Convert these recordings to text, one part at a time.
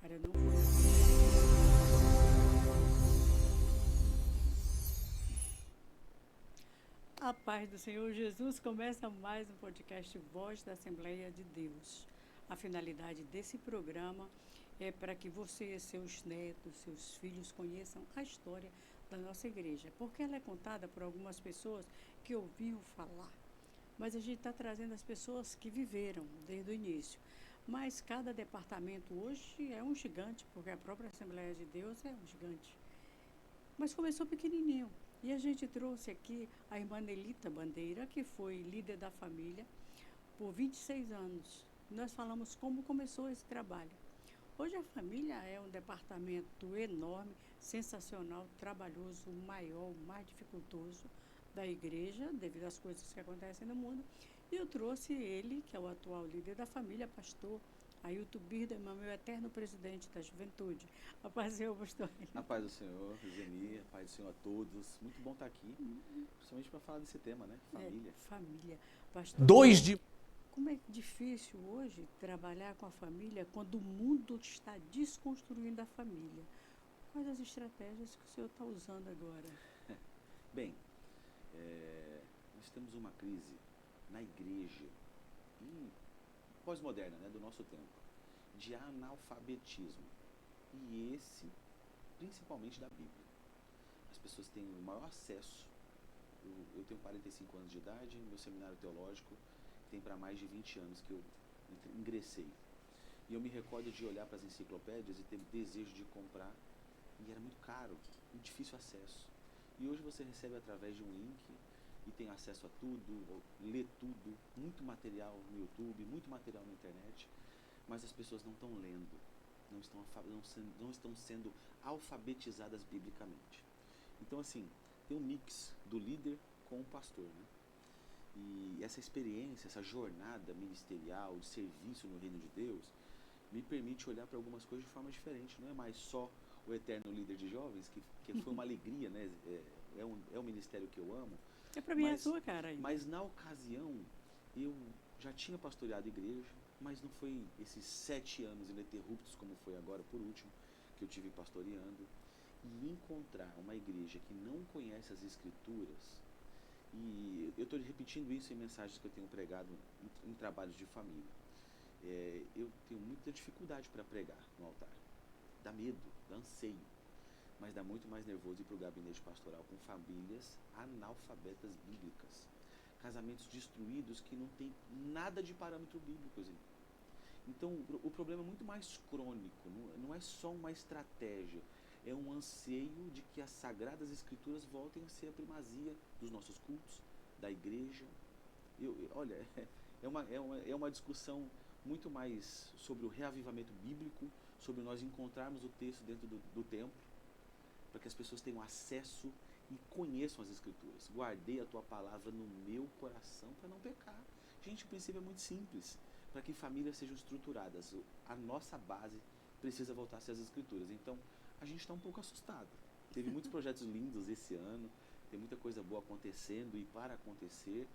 Cara, não foi. A paz do Senhor Jesus começa mais um podcast Voz da Assembleia de Deus. A finalidade desse programa é para que você, seus netos, seus filhos conheçam a história da nossa igreja, porque ela é contada por algumas pessoas que ouviam falar. Mas a gente está trazendo as pessoas que viveram desde o início. Mas cada departamento hoje é um gigante, porque a própria Assembleia de Deus é um gigante. Mas começou pequenininho. E a gente trouxe aqui a irmã Nelita Bandeira, que foi líder da família por 26 anos. Nós falamos como começou esse trabalho. Hoje a família é um departamento enorme, sensacional, trabalhoso, o maior, o mais dificultoso da igreja, devido às coisas que acontecem no mundo. E eu trouxe ele, que é o atual líder da família, pastor Ailton Birderman, meu eterno presidente da juventude. A paz do Senhor, pastor. A paz do Senhor, Zeni, a paz do Senhor a todos. Muito bom estar aqui, principalmente para falar desse tema, né? Família. Família. Pastor, como é difícil hoje trabalhar com a família quando o mundo está desconstruindo a família. Quais as estratégias que o senhor está usando agora? Bem, nós temos uma crise na igreja pós-moderna, né, do nosso tempo, de analfabetismo. E esse, principalmente da Bíblia. As pessoas têm o maior acesso. Eu tenho 45 anos de idade, meu seminário teológico tem para mais de 20 anos que eu ingressei. E eu me recordo de olhar para as enciclopédias e ter desejo de comprar, e era muito caro, muito difícil acesso. E hoje você recebe através de um link e tem acesso a tudo, lê tudo, muito material no YouTube, muito material na internet, mas as pessoas não estão lendo, não estão sendo alfabetizadas biblicamente. Então, assim, tem um mix do líder com o pastor, né? E essa experiência, essa jornada ministerial, de serviço no reino de Deus, me permite olhar para algumas coisas de forma diferente. Não é mais só o eterno líder de jovens, que foi uma alegria, né? É um ministério que eu amo. É para mim a sua cara aí. Mas na ocasião, eu já tinha pastoreado igreja, mas não foi esses 7 anos ininterruptos, como foi agora por último, que eu tive pastoreando. E encontrar uma igreja que não conhece as Escrituras, e eu estou repetindo isso em mensagens que eu tenho pregado em trabalhos de família. Eu tenho muita dificuldade para pregar no altar. Dá medo, dá anseio, mas dá muito mais nervoso ir para o gabinete pastoral com famílias analfabetas bíblicas. Casamentos destruídos que não tem nada de parâmetro bíblico. Então, o problema é muito mais crônico, não é só uma estratégia, é um anseio de que as Sagradas Escrituras voltem a ser a primazia dos nossos cultos, da igreja. Olha, é uma discussão muito mais sobre o reavivamento bíblico, sobre nós encontrarmos o texto dentro do templo, para que as pessoas tenham acesso e conheçam as Escrituras. Guardei a tua palavra no meu coração para não pecar. Gente, o princípio é muito simples. Para que famílias sejam estruturadas, a nossa base precisa voltar a ser as Escrituras. Então, a gente está um pouco assustado. Teve muitos projetos lindos esse ano, tem muita coisa boa acontecendo e para acontecer,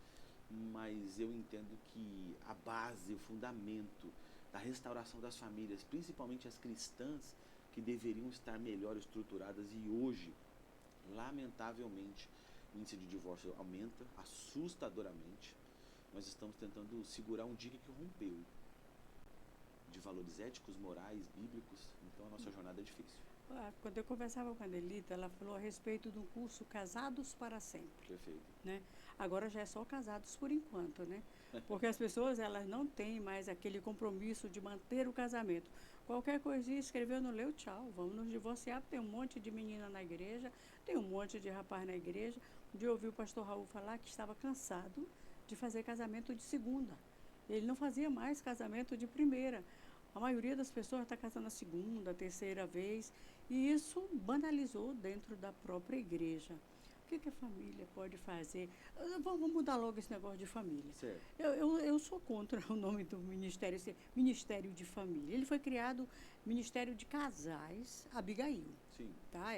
mas eu entendo que a base, o fundamento da restauração das famílias, principalmente as cristãs, que deveriam estar melhor estruturadas, e hoje, lamentavelmente, o índice de divórcio aumenta assustadoramente. Nós estamos tentando segurar um dique que rompeu, de valores éticos, morais, bíblicos. Então a nossa jornada é difícil. Quando eu conversava com a Nelita, ela falou a respeito do curso Casados para Sempre. Perfeito. Né? Agora já é só casados por enquanto, né? Porque as pessoas, elas não têm mais aquele compromisso de manter o casamento. Qualquer coisinha, escreveu, não leu, tchau, vamos nos divorciar. Tem um monte de menina na igreja, tem um monte de rapaz na igreja. Um dia eu ouvi o pastor Raul falar que estava cansado de fazer casamento de segunda. Ele não fazia mais casamento de primeira. A maioria das pessoas está casando a segunda, a terceira vez, e isso banalizou dentro da própria igreja. O que a família pode fazer? Vamos mudar logo esse negócio de família. Certo. Eu sou contra o nome do ministério, esse Ministério de Família. Ele foi criado Ministério de Casais Abigail. Sim. Tá?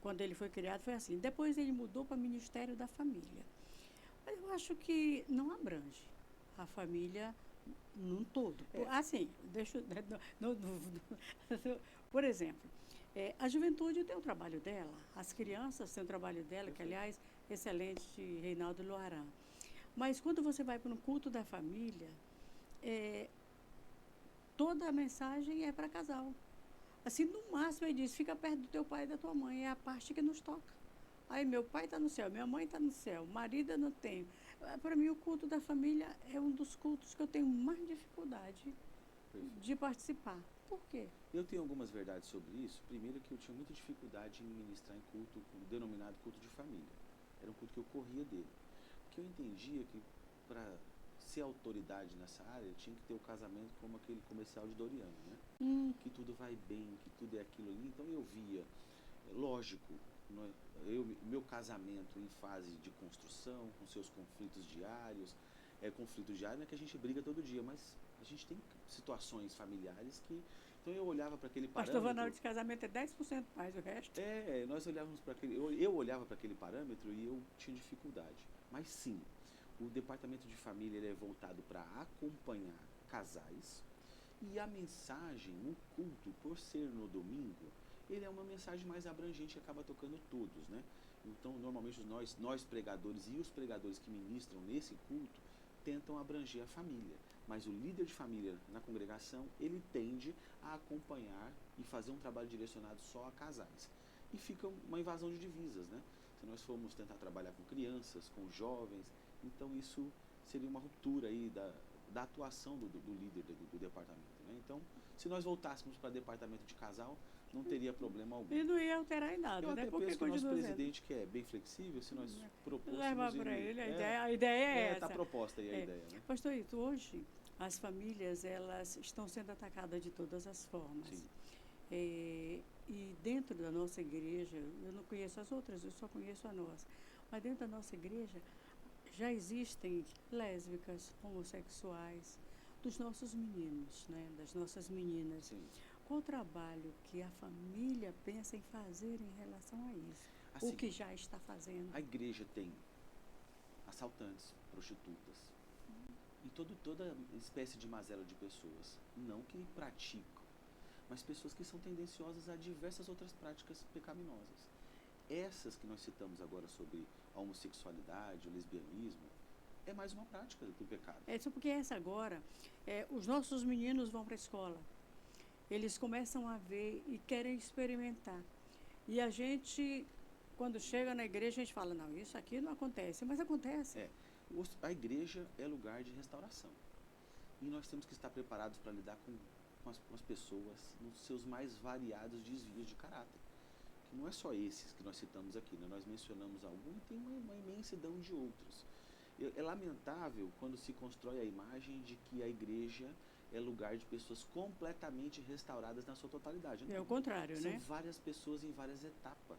Quando ele foi criado foi assim. Depois ele mudou para Ministério da Família. Mas eu acho que não abrange a família num todo. É. Assim, deixa eu- por exemplo, a juventude tem o trabalho dela, as crianças têm o trabalho dela, que, aliás, excelente, Reinaldo Loaran. Mas quando você vai para um culto da família, é, toda a mensagem é para casal. Assim, no máximo, ele diz, fica perto do teu pai e da tua mãe, é a parte que nos toca. Aí, meu pai está no céu, minha mãe está no céu, marido eu não tenho. Para mim, o culto da família é um dos cultos que eu tenho mais dificuldade Perfeito. de participar. Por quê? Eu tenho algumas verdades sobre isso. Primeiro que eu tinha muita dificuldade em ministrar em culto, denominado culto de família. Era um culto que eu corria dele. Porque eu entendia que para ser autoridade nessa área, tinha que ter o casamento como aquele comercial de Doriana, né? Que tudo vai bem, que tudo é aquilo ali. Então eu via, lógico, meu casamento em fase de construção, com seus conflitos diários. Conflito diário não é que a gente briga todo dia, mas a gente tem situações familiares que... Então eu olhava para aquele Pastor parâmetro... Vanal de casamento é 10% mais, o resto. Nós olhávamos para aquele... Eu olhava para aquele parâmetro e eu tinha dificuldade. Mas sim, o departamento de família ele é voltado para acompanhar casais, e a mensagem no culto, por ser no domingo, ele é uma mensagem mais abrangente que acaba tocando todos, né? Então, normalmente, nós pregadores e os pregadores que ministram nesse culto tentam abranger a família. Mas o líder de família na congregação, ele tende a acompanhar e fazer um trabalho direcionado só a casais. E fica uma invasão de divisas, né? Se nós formos tentar trabalhar com crianças, com jovens, então isso seria uma ruptura aí da atuação do líder do departamento, né? Então, se nós voltássemos para departamento de casal, não teria problema algum. E não ia alterar em nada, Eu né? até Porque penso que o nosso continua presidente, que é bem flexível, se nós propôssemos... levar para ele, a ideia é essa. Está proposta aí a ideia, né? Pastor Ito, hoje as famílias elas estão sendo atacadas de todas as formas. Sim. E dentro da nossa igreja, eu não conheço as outras, eu só conheço a nossa, mas dentro da nossa igreja já existem lésbicas, homossexuais, dos nossos meninos, né, das nossas meninas. Sim. Qual o trabalho que a família pensa em fazer em relação a isso? Assim, o que já está fazendo? A igreja tem assaltantes, prostitutas, e toda espécie de mazela de pessoas, não que praticam, mas pessoas que são tendenciosas a diversas outras práticas pecaminosas. Essas que nós citamos agora sobre a homossexualidade, o lesbianismo, é mais uma prática do pecado. Só porque essa agora, os nossos meninos vão para a escola, eles começam a ver e querem experimentar. E a gente, quando chega na igreja, a gente fala, não, isso aqui não acontece, mas acontece. A igreja é lugar de restauração. E nós temos que estar preparados para lidar com as pessoas nos seus mais variados desvios de caráter. Que não é só esses que nós citamos aqui, né? Nós mencionamos algum e tem uma imensidão de outros. É lamentável quando se constrói a imagem de que a igreja é lugar de pessoas completamente restauradas na sua totalidade. Não. É o contrário, São né? várias pessoas em várias etapas.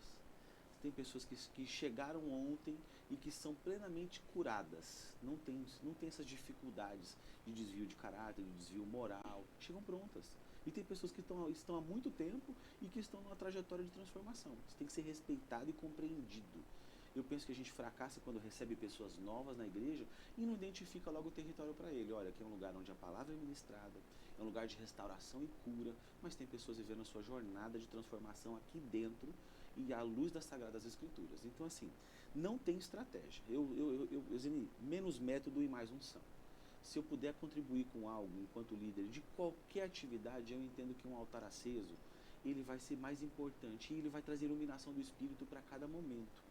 Tem pessoas que chegaram ontem e que são plenamente curadas. Não tem essas dificuldades de desvio de caráter, de desvio moral. Chegam prontas. E tem pessoas que estão há muito tempo e que estão numa trajetória de transformação. Isso tem que ser respeitado e compreendido. Eu penso que a gente fracassa quando recebe pessoas novas na igreja e não identifica logo o território para ele. Olha, aqui é um lugar onde a palavra é ministrada, é um lugar de restauração e cura, mas tem pessoas vivendo a sua jornada de transformação aqui dentro e à luz das Sagradas Escrituras. Então, assim, não tem estratégia. Eu menos método e mais unção. Se eu puder contribuir com algo enquanto líder de qualquer atividade, eu entendo que um altar aceso, ele vai ser mais importante e ele vai trazer iluminação do Espírito para cada momento.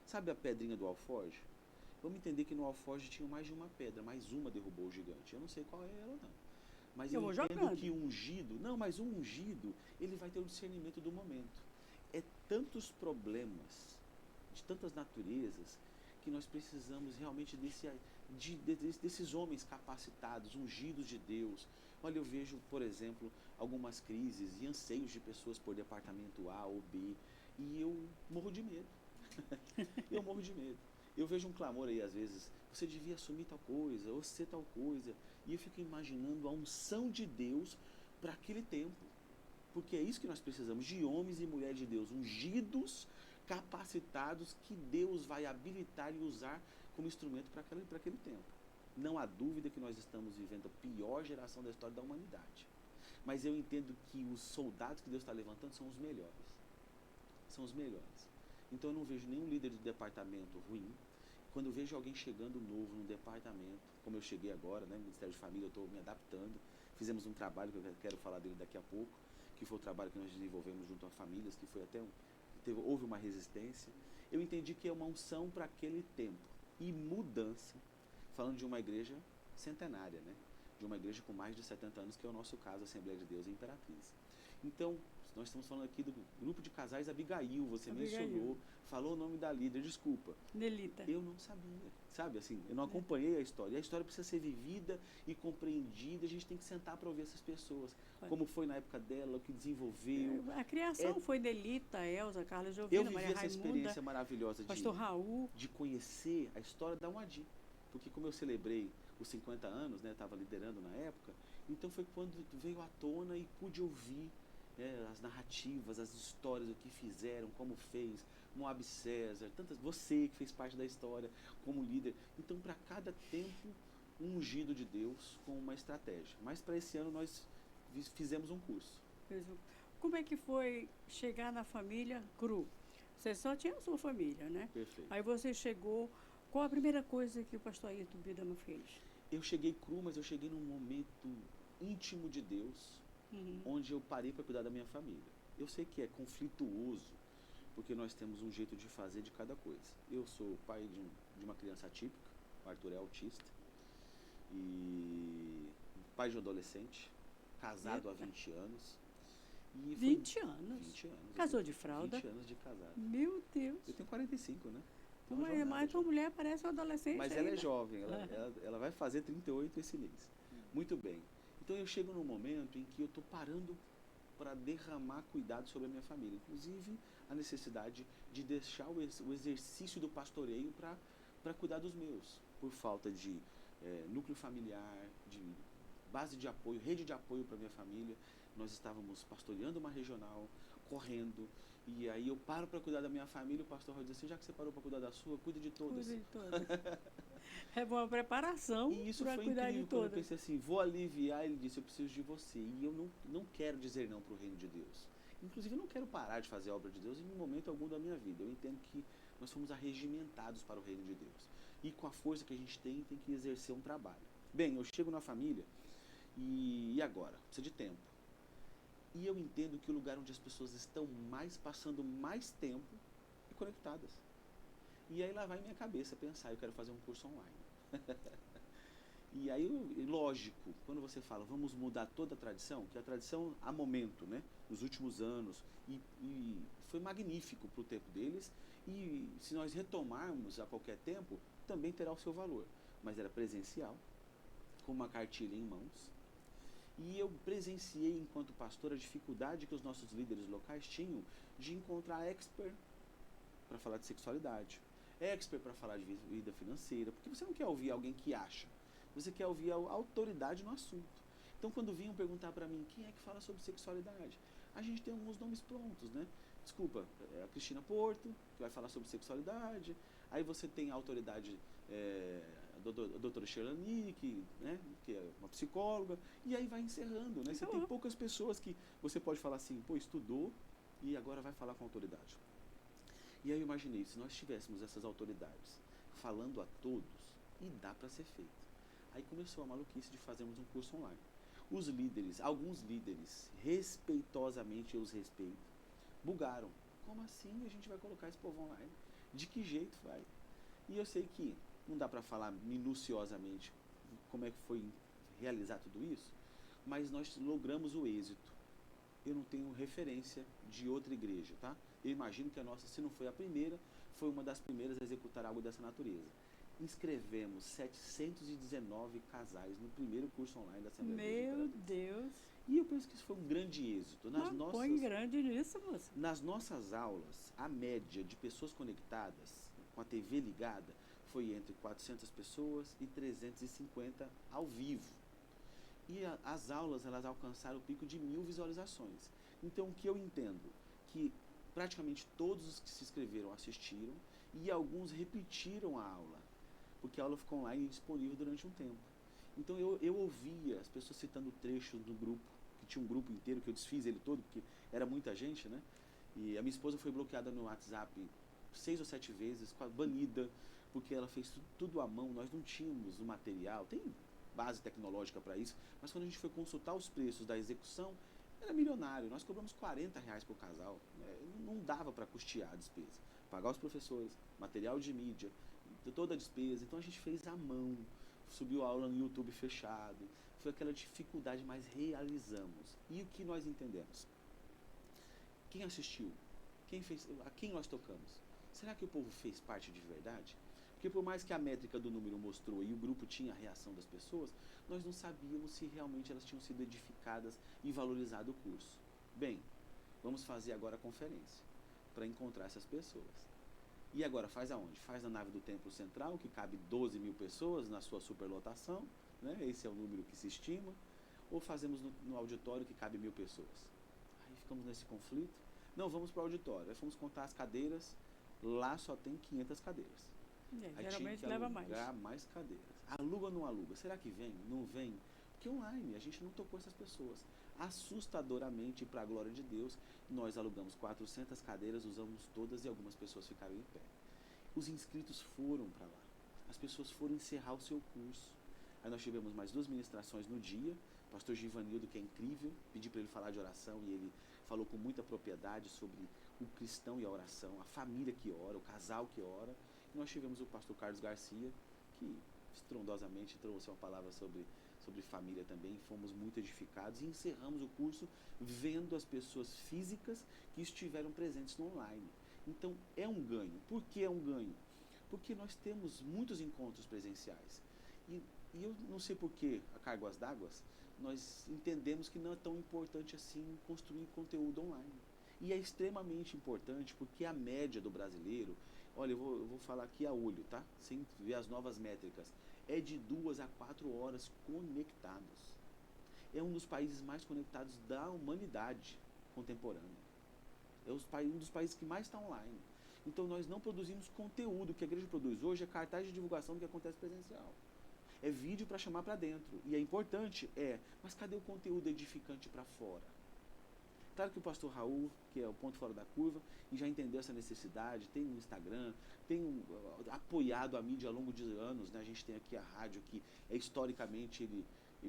Sabe a pedrinha do alforje? Vamos entender que no alforje tinha mais de uma pedra, mais uma derrubou o gigante. Eu não sei qual é ela não. Mas eu entendo que o ungido, mas o ungido, ele vai ter o discernimento do momento. É tantos problemas, de tantas naturezas, que nós precisamos realmente desses homens capacitados, ungidos de Deus. Olha, eu vejo, por exemplo, algumas crises e anseios de pessoas por departamento A ou B, e eu morro de medo. Eu morro de medo. Eu vejo um clamor aí, às vezes, você devia assumir tal coisa, ou ser tal coisa, e eu fico imaginando a unção de Deus para aquele tempo. Porque é isso que nós precisamos, de homens e mulheres de Deus, ungidos, capacitados, que Deus vai habilitar e usar como instrumento para aquele tempo. Não há dúvida que nós estamos vivendo a pior geração da história da humanidade. Mas eu entendo que os soldados que Deus está levantando são os melhores. São os melhores. Então eu não vejo nenhum líder de departamento ruim. Quando eu vejo alguém chegando novo no departamento, como eu cheguei agora, né, no Ministério de Família, eu estou me adaptando. Fizemos um trabalho, que eu quero falar dele daqui a pouco, que foi o trabalho que nós desenvolvemos junto a famílias, que foi até houve uma resistência. Eu entendi que é uma unção para aquele tempo. E mudança, falando de uma igreja centenária, né? De uma igreja com mais de 70 anos, que é o nosso caso, a Assembleia de Deus e Imperatriz. Então, nós estamos falando aqui do grupo de casais Abigail, você mencionou, falou o nome da líder, desculpa. Nelita. Eu não sabia, sabe, assim, eu não acompanhei a história. E a história precisa ser vivida e compreendida, a gente tem que sentar para ouvir essas pessoas, como foi na época dela, o que desenvolveu. A criação foi Nelita, Elza, Carla Jovina, Maria Raimunda. Eu vivi essa experiência maravilhosa Pastor Raul. de conhecer a história da UADI, porque como eu celebrei os 50 anos, né, estava liderando na época, então foi quando veio à tona e pude ouvir as narrativas, as histórias, o que fizeram, como fez, Moab César, tantas, você que fez parte da história como líder. Então, para cada tempo, um ungido de Deus com uma estratégia. Mas para esse ano nós fizemos um curso. Como é que foi chegar na família Cru? Você só tinha a sua família, né? Perfeito. Aí você chegou, qual a primeira coisa que o pastor Ayrton Bidama fez? Eu cheguei cru, mas eu cheguei num momento íntimo de Deus, onde eu parei para cuidar da minha família. Eu sei que é conflituoso, porque nós temos um jeito de fazer de cada coisa. Eu sou pai de uma criança atípica, o Arthur é autista, e pai de um adolescente, casado há 20 anos. E 20 anos? 20 anos. Casou de fralda? 20 anos de casado. Meu Deus. Eu tenho 45, né? Mas tua mulher parece uma adolescente. Mas ainda. ela é jovem, ela vai fazer 38 esse mês. Muito bem. Então eu chego num momento em que eu estou parando para derramar cuidado sobre a minha família. Inclusive a necessidade de deixar o exercício do pastoreio para cuidar dos meus. Por falta de núcleo familiar, de base de apoio, rede de apoio para minha família. Nós estávamos pastoreando uma regional, correndo. E aí eu paro para cuidar da minha família, o pastor vai dizer assim, já que você parou para cuidar da sua, cuida de todas. Cuida de todas. É uma preparação para cuidar de todas. Quando eu pensei assim, vou aliviar, ele disse, eu preciso de você. E eu não quero dizer não para o reino de Deus. Inclusive eu não quero parar de fazer a obra de Deus em momento algum da minha vida. Eu entendo que nós fomos arregimentados para o reino de Deus. E com a força que a gente tem que exercer um trabalho. Bem, eu chego na família e agora? Precisa de tempo. E eu entendo que o lugar onde as pessoas estão passando mais tempo é conectadas. E aí lá vai minha cabeça pensar, eu quero fazer um curso online. E aí, lógico, quando você fala, vamos mudar toda a tradição, que a tradição, há momento, né, nos últimos anos, e foi magnífico para o tempo deles, e se nós retomarmos a qualquer tempo, também terá o seu valor. Mas era presencial, com uma cartilha em mãos. E eu presenciei, enquanto pastor, a dificuldade que os nossos líderes locais tinham de encontrar expert para falar de sexualidade, expert para falar de vida financeira, porque você não quer ouvir alguém que acha, você quer ouvir a autoridade no assunto. Então, quando vinham perguntar para mim, quem é que fala sobre sexualidade? A gente tem alguns nomes prontos, né? Desculpa, a Cristina Porto, que vai falar sobre sexualidade, aí você tem a autoridade... a doutora Sherlani, que é uma psicóloga, e aí vai encerrando, né? Você tem poucas pessoas que você pode falar assim, pô, estudou e agora vai falar com autoridade. E aí eu imaginei, se nós tivéssemos essas autoridades falando a todos, e dá para ser feito. Aí começou a maluquice de fazermos um curso online. Os líderes, alguns líderes, respeitosamente eu os respeito, bugaram. Como assim a gente vai colocar esse povo online? De que jeito vai? E eu sei que não dá para falar minuciosamente como é que foi realizar tudo isso, mas nós logramos o êxito. Eu não tenho referência de outra igreja, tá? Eu imagino que a nossa, se não foi a primeira, foi uma das primeiras a executar algo dessa natureza. Inscrevemos 719 casais no primeiro curso online da Assembleia de Deus. Meu Deus! E eu penso que isso foi um grande êxito. Põe grande nisso, moça. Nas nossas aulas, a média de pessoas conectadas, com a TV ligada, foi entre 400 pessoas e 350 ao vivo. E as aulas, elas alcançaram o pico de 1000 visualizações. Então, o que eu entendo? Que praticamente todos os que se inscreveram assistiram e alguns repetiram a aula. porque a aula ficou online e disponível durante um tempo. Então eu ouvia as pessoas citando trechos do grupo, que tinha um grupo inteiro, que eu desfiz ele todo, porque era muita gente, né? E a minha esposa foi bloqueada no WhatsApp 6 ou 7 vezes, banida, porque ela fez tudo à mão, nós não tínhamos o material, tem base tecnológica para isso, mas quando a gente foi consultar os preços da execução, era milionário, nós cobramos R$ 40 por casal, não dava para custear a despesa, pagar os professores, material de mídia, toda a despesa, então a gente fez à mão, subiu a aula no YouTube fechado, foi aquela dificuldade, mas realizamos. E o que nós entendemos? Quem assistiu? Quem fez? A quem nós tocamos? Será que o povo fez parte de verdade? Porque por mais que a métrica do número mostrou e o grupo tinha a reação das pessoas, nós não sabíamos se realmente elas tinham sido edificadas e valorizado o curso. Bem, vamos fazer agora a conferência para encontrar essas pessoas. E agora faz aonde? Faz na nave do Templo Central, que cabe 12 mil pessoas na sua superlotação, né? Esse é o número que se estima, ou fazemos no auditório que cabe 1.000 pessoas. Aí ficamos nesse conflito. Não, vamos para o auditório. Aí fomos contar as cadeiras, lá só tem 500 cadeiras. Geralmente leva mais. Mais cadeiras. Aluga ou não aluga? Será que vem? Não vem? Porque online a gente não tocou essas pessoas. Assustadoramente, para a glória de Deus, nós alugamos 400 cadeiras, usamos todas e algumas pessoas ficaram em pé. Os inscritos foram para lá. As pessoas foram encerrar o seu curso. Aí nós tivemos mais 2 ministrações no dia. O pastor Givanildo, que é incrível, pedi para ele falar de oração e ele falou com muita propriedade sobre o cristão e a oração, a família que ora, o casal que ora. E nós tivemos o pastor Carlos Garcia, que estrondosamente trouxe uma palavra sobre família também, fomos muito edificados e encerramos o curso vendo as pessoas físicas que estiveram presentes no online. Então é um ganho. Por que é um ganho? Porque nós temos muitos encontros presenciais e eu não sei por que, a Cargas d'Água, nós entendemos que não é tão importante assim construir conteúdo online. E é extremamente importante porque a média do brasileiro, olha, eu vou falar aqui a olho, tá? Sem ver as novas métricas, é de 2 a 4 horas conectados. É um dos países mais conectados da humanidade contemporânea. É um dos países que mais está online. Então nós não produzimos conteúdo. O que a igreja produz hoje é cartaz de divulgação do que acontece presencial. É vídeo para chamar para dentro. E é importante, mas cadê o conteúdo edificante para fora? Claro que o pastor Raul, que é o ponto fora da curva, e já entendeu essa necessidade, tem um Instagram, apoiado a mídia ao longo de anos, né? A gente tem aqui a rádio, que é historicamente, ele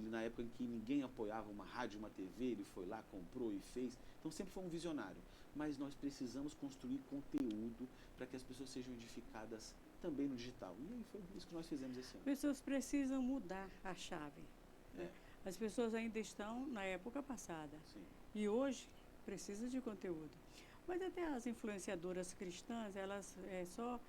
na época em que ninguém apoiava uma rádio, uma TV, ele foi lá, comprou e fez. Então sempre foi um visionário. Mas nós precisamos construir conteúdo para que as pessoas sejam edificadas também no digital. E aí foi isso que nós fizemos esse ano. Pessoas precisam mudar a chave. Né? As pessoas ainda estão na época passada. Sim. E hoje precisa de conteúdo. Mas até as influenciadoras cristãs, elas só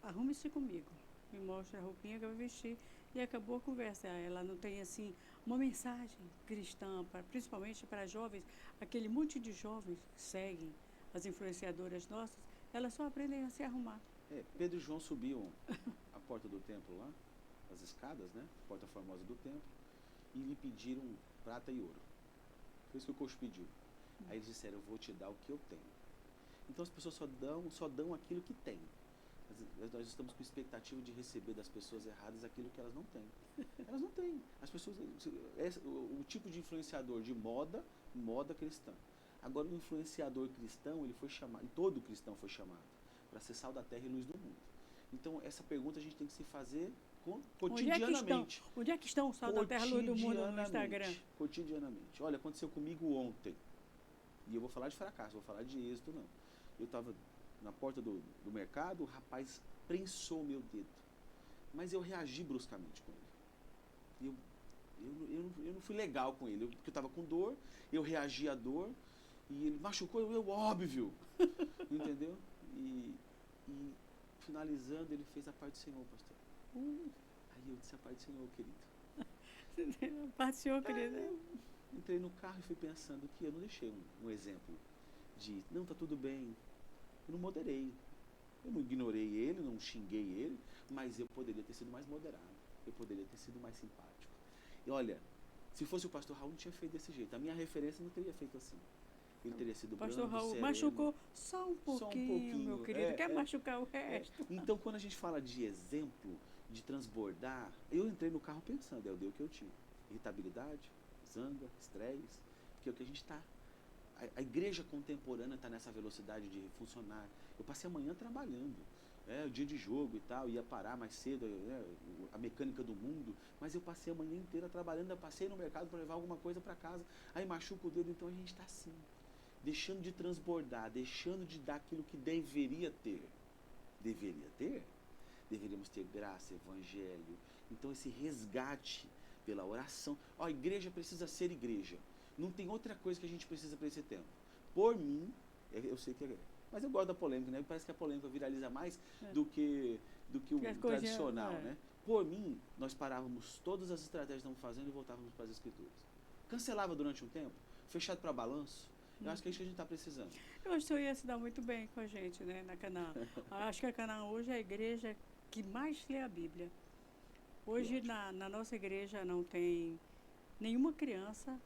arrume-se comigo, me mostra a roupinha que eu vou vestir e acabou a conversa. Ela não tem assim uma mensagem cristã, principalmente para jovens, aquele monte de jovens que seguem as influenciadoras nossas, elas só aprendem a se arrumar. Pedro e João subiam a porta do templo lá, as escadas, né? Porta formosa do templo, e lhe pediram prata e ouro. Foi isso que o coxo pediu. Aí eles disseram, eu vou te dar o que eu tenho. Então as pessoas só dão aquilo que têm. Nós estamos com expectativa de receber das pessoas erradas aquilo que elas não têm. Elas não têm. As pessoas, o tipo de influenciador de moda cristã. Agora o influenciador cristão, ele foi chamado, e todo cristão foi chamado, para ser sal da terra e luz do mundo. Então essa pergunta a gente tem que se fazer cotidianamente. Onde é que estão o sal da terra e luz do mundo no Instagram? Cotidianamente. Olha, aconteceu comigo ontem. E eu vou falar de fracasso, vou falar de êxito, não. Eu estava na porta do mercado, o rapaz prensou o meu dedo. Mas eu reagi bruscamente com ele. Eu não fui legal com ele, porque eu estava com dor, eu reagi à dor, e ele machucou, óbvio. Entendeu? E finalizando, ele fez a parte do Senhor, pastor. Aí eu disse a parte do Senhor, querido. A parte do Senhor, querido. Entrei no carro e fui pensando que eu não deixei um exemplo de, não, tá tudo bem. Eu não moderei. Eu não ignorei ele, não xinguei ele, mas eu poderia ter sido mais moderado. Eu poderia ter sido mais simpático. E olha, se fosse o pastor Raul, não tinha feito desse jeito. A minha referência não teria feito assim. Ele teria sido brando, pastor Raul sereno. Machucou só um pouquinho, meu querido. Quer machucar o resto? Então, quando a gente fala de exemplo, de transbordar, eu entrei no carro pensando, deu o que eu tinha. Irritabilidade, zanga, estresse, porque é o que a gente está. A igreja contemporânea está nessa velocidade de funcionar. Eu passei a manhã trabalhando, o dia de jogo e tal, ia parar mais cedo, a mecânica do mundo, mas eu passei a manhã inteira trabalhando, eu passei no mercado para levar alguma coisa para casa, aí machuca o dedo, então a gente está assim, deixando de transbordar, deixando de dar aquilo que deveria ter. Deveríamos ter graça, evangelho. Então esse resgate pela oração. A igreja precisa ser igreja. Não tem outra coisa que a gente precisa para esse tempo. Por mim, eu sei que é, mas eu gosto da polêmica, né? Parece que a polêmica viraliza mais do que o tradicional, né? Por mim, nós parávamos todas as estratégias que estamos fazendo e voltávamos para as escrituras. Cancelava durante um tempo, fechado para balanço. Eu acho que é isso que a gente está precisando. Eu acho que o senhor ia se dar muito bem com a gente, né, na Canaã. Acho que a Canaã hoje é a igreja que mais lê a Bíblia. Hoje, na nossa igreja, não tem nenhuma criança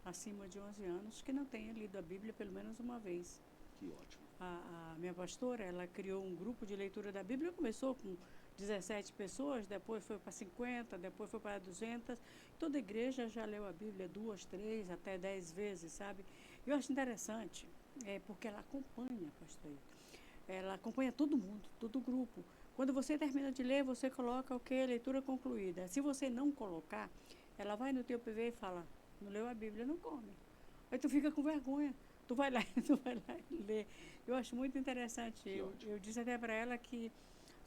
acima de 11 anos que não tenha lido a Bíblia pelo menos uma vez. Que ótimo. A minha pastora, ela criou um grupo de leitura da Bíblia, começou com 17 pessoas, depois foi para 50, depois foi para 200. Toda igreja já leu a Bíblia 2, 3, até 10 vezes, sabe? Eu acho interessante, porque ela acompanha, pastor. Ela acompanha todo mundo, todo o grupo. Quando você termina de ler, você coloca o que? Leitura concluída. Se você não colocar, ela vai no teu PV e fala, não leu a Bíblia, não come. Aí tu fica com vergonha. Tu vai lá e lê. Eu acho muito interessante. Eu disse até para ela que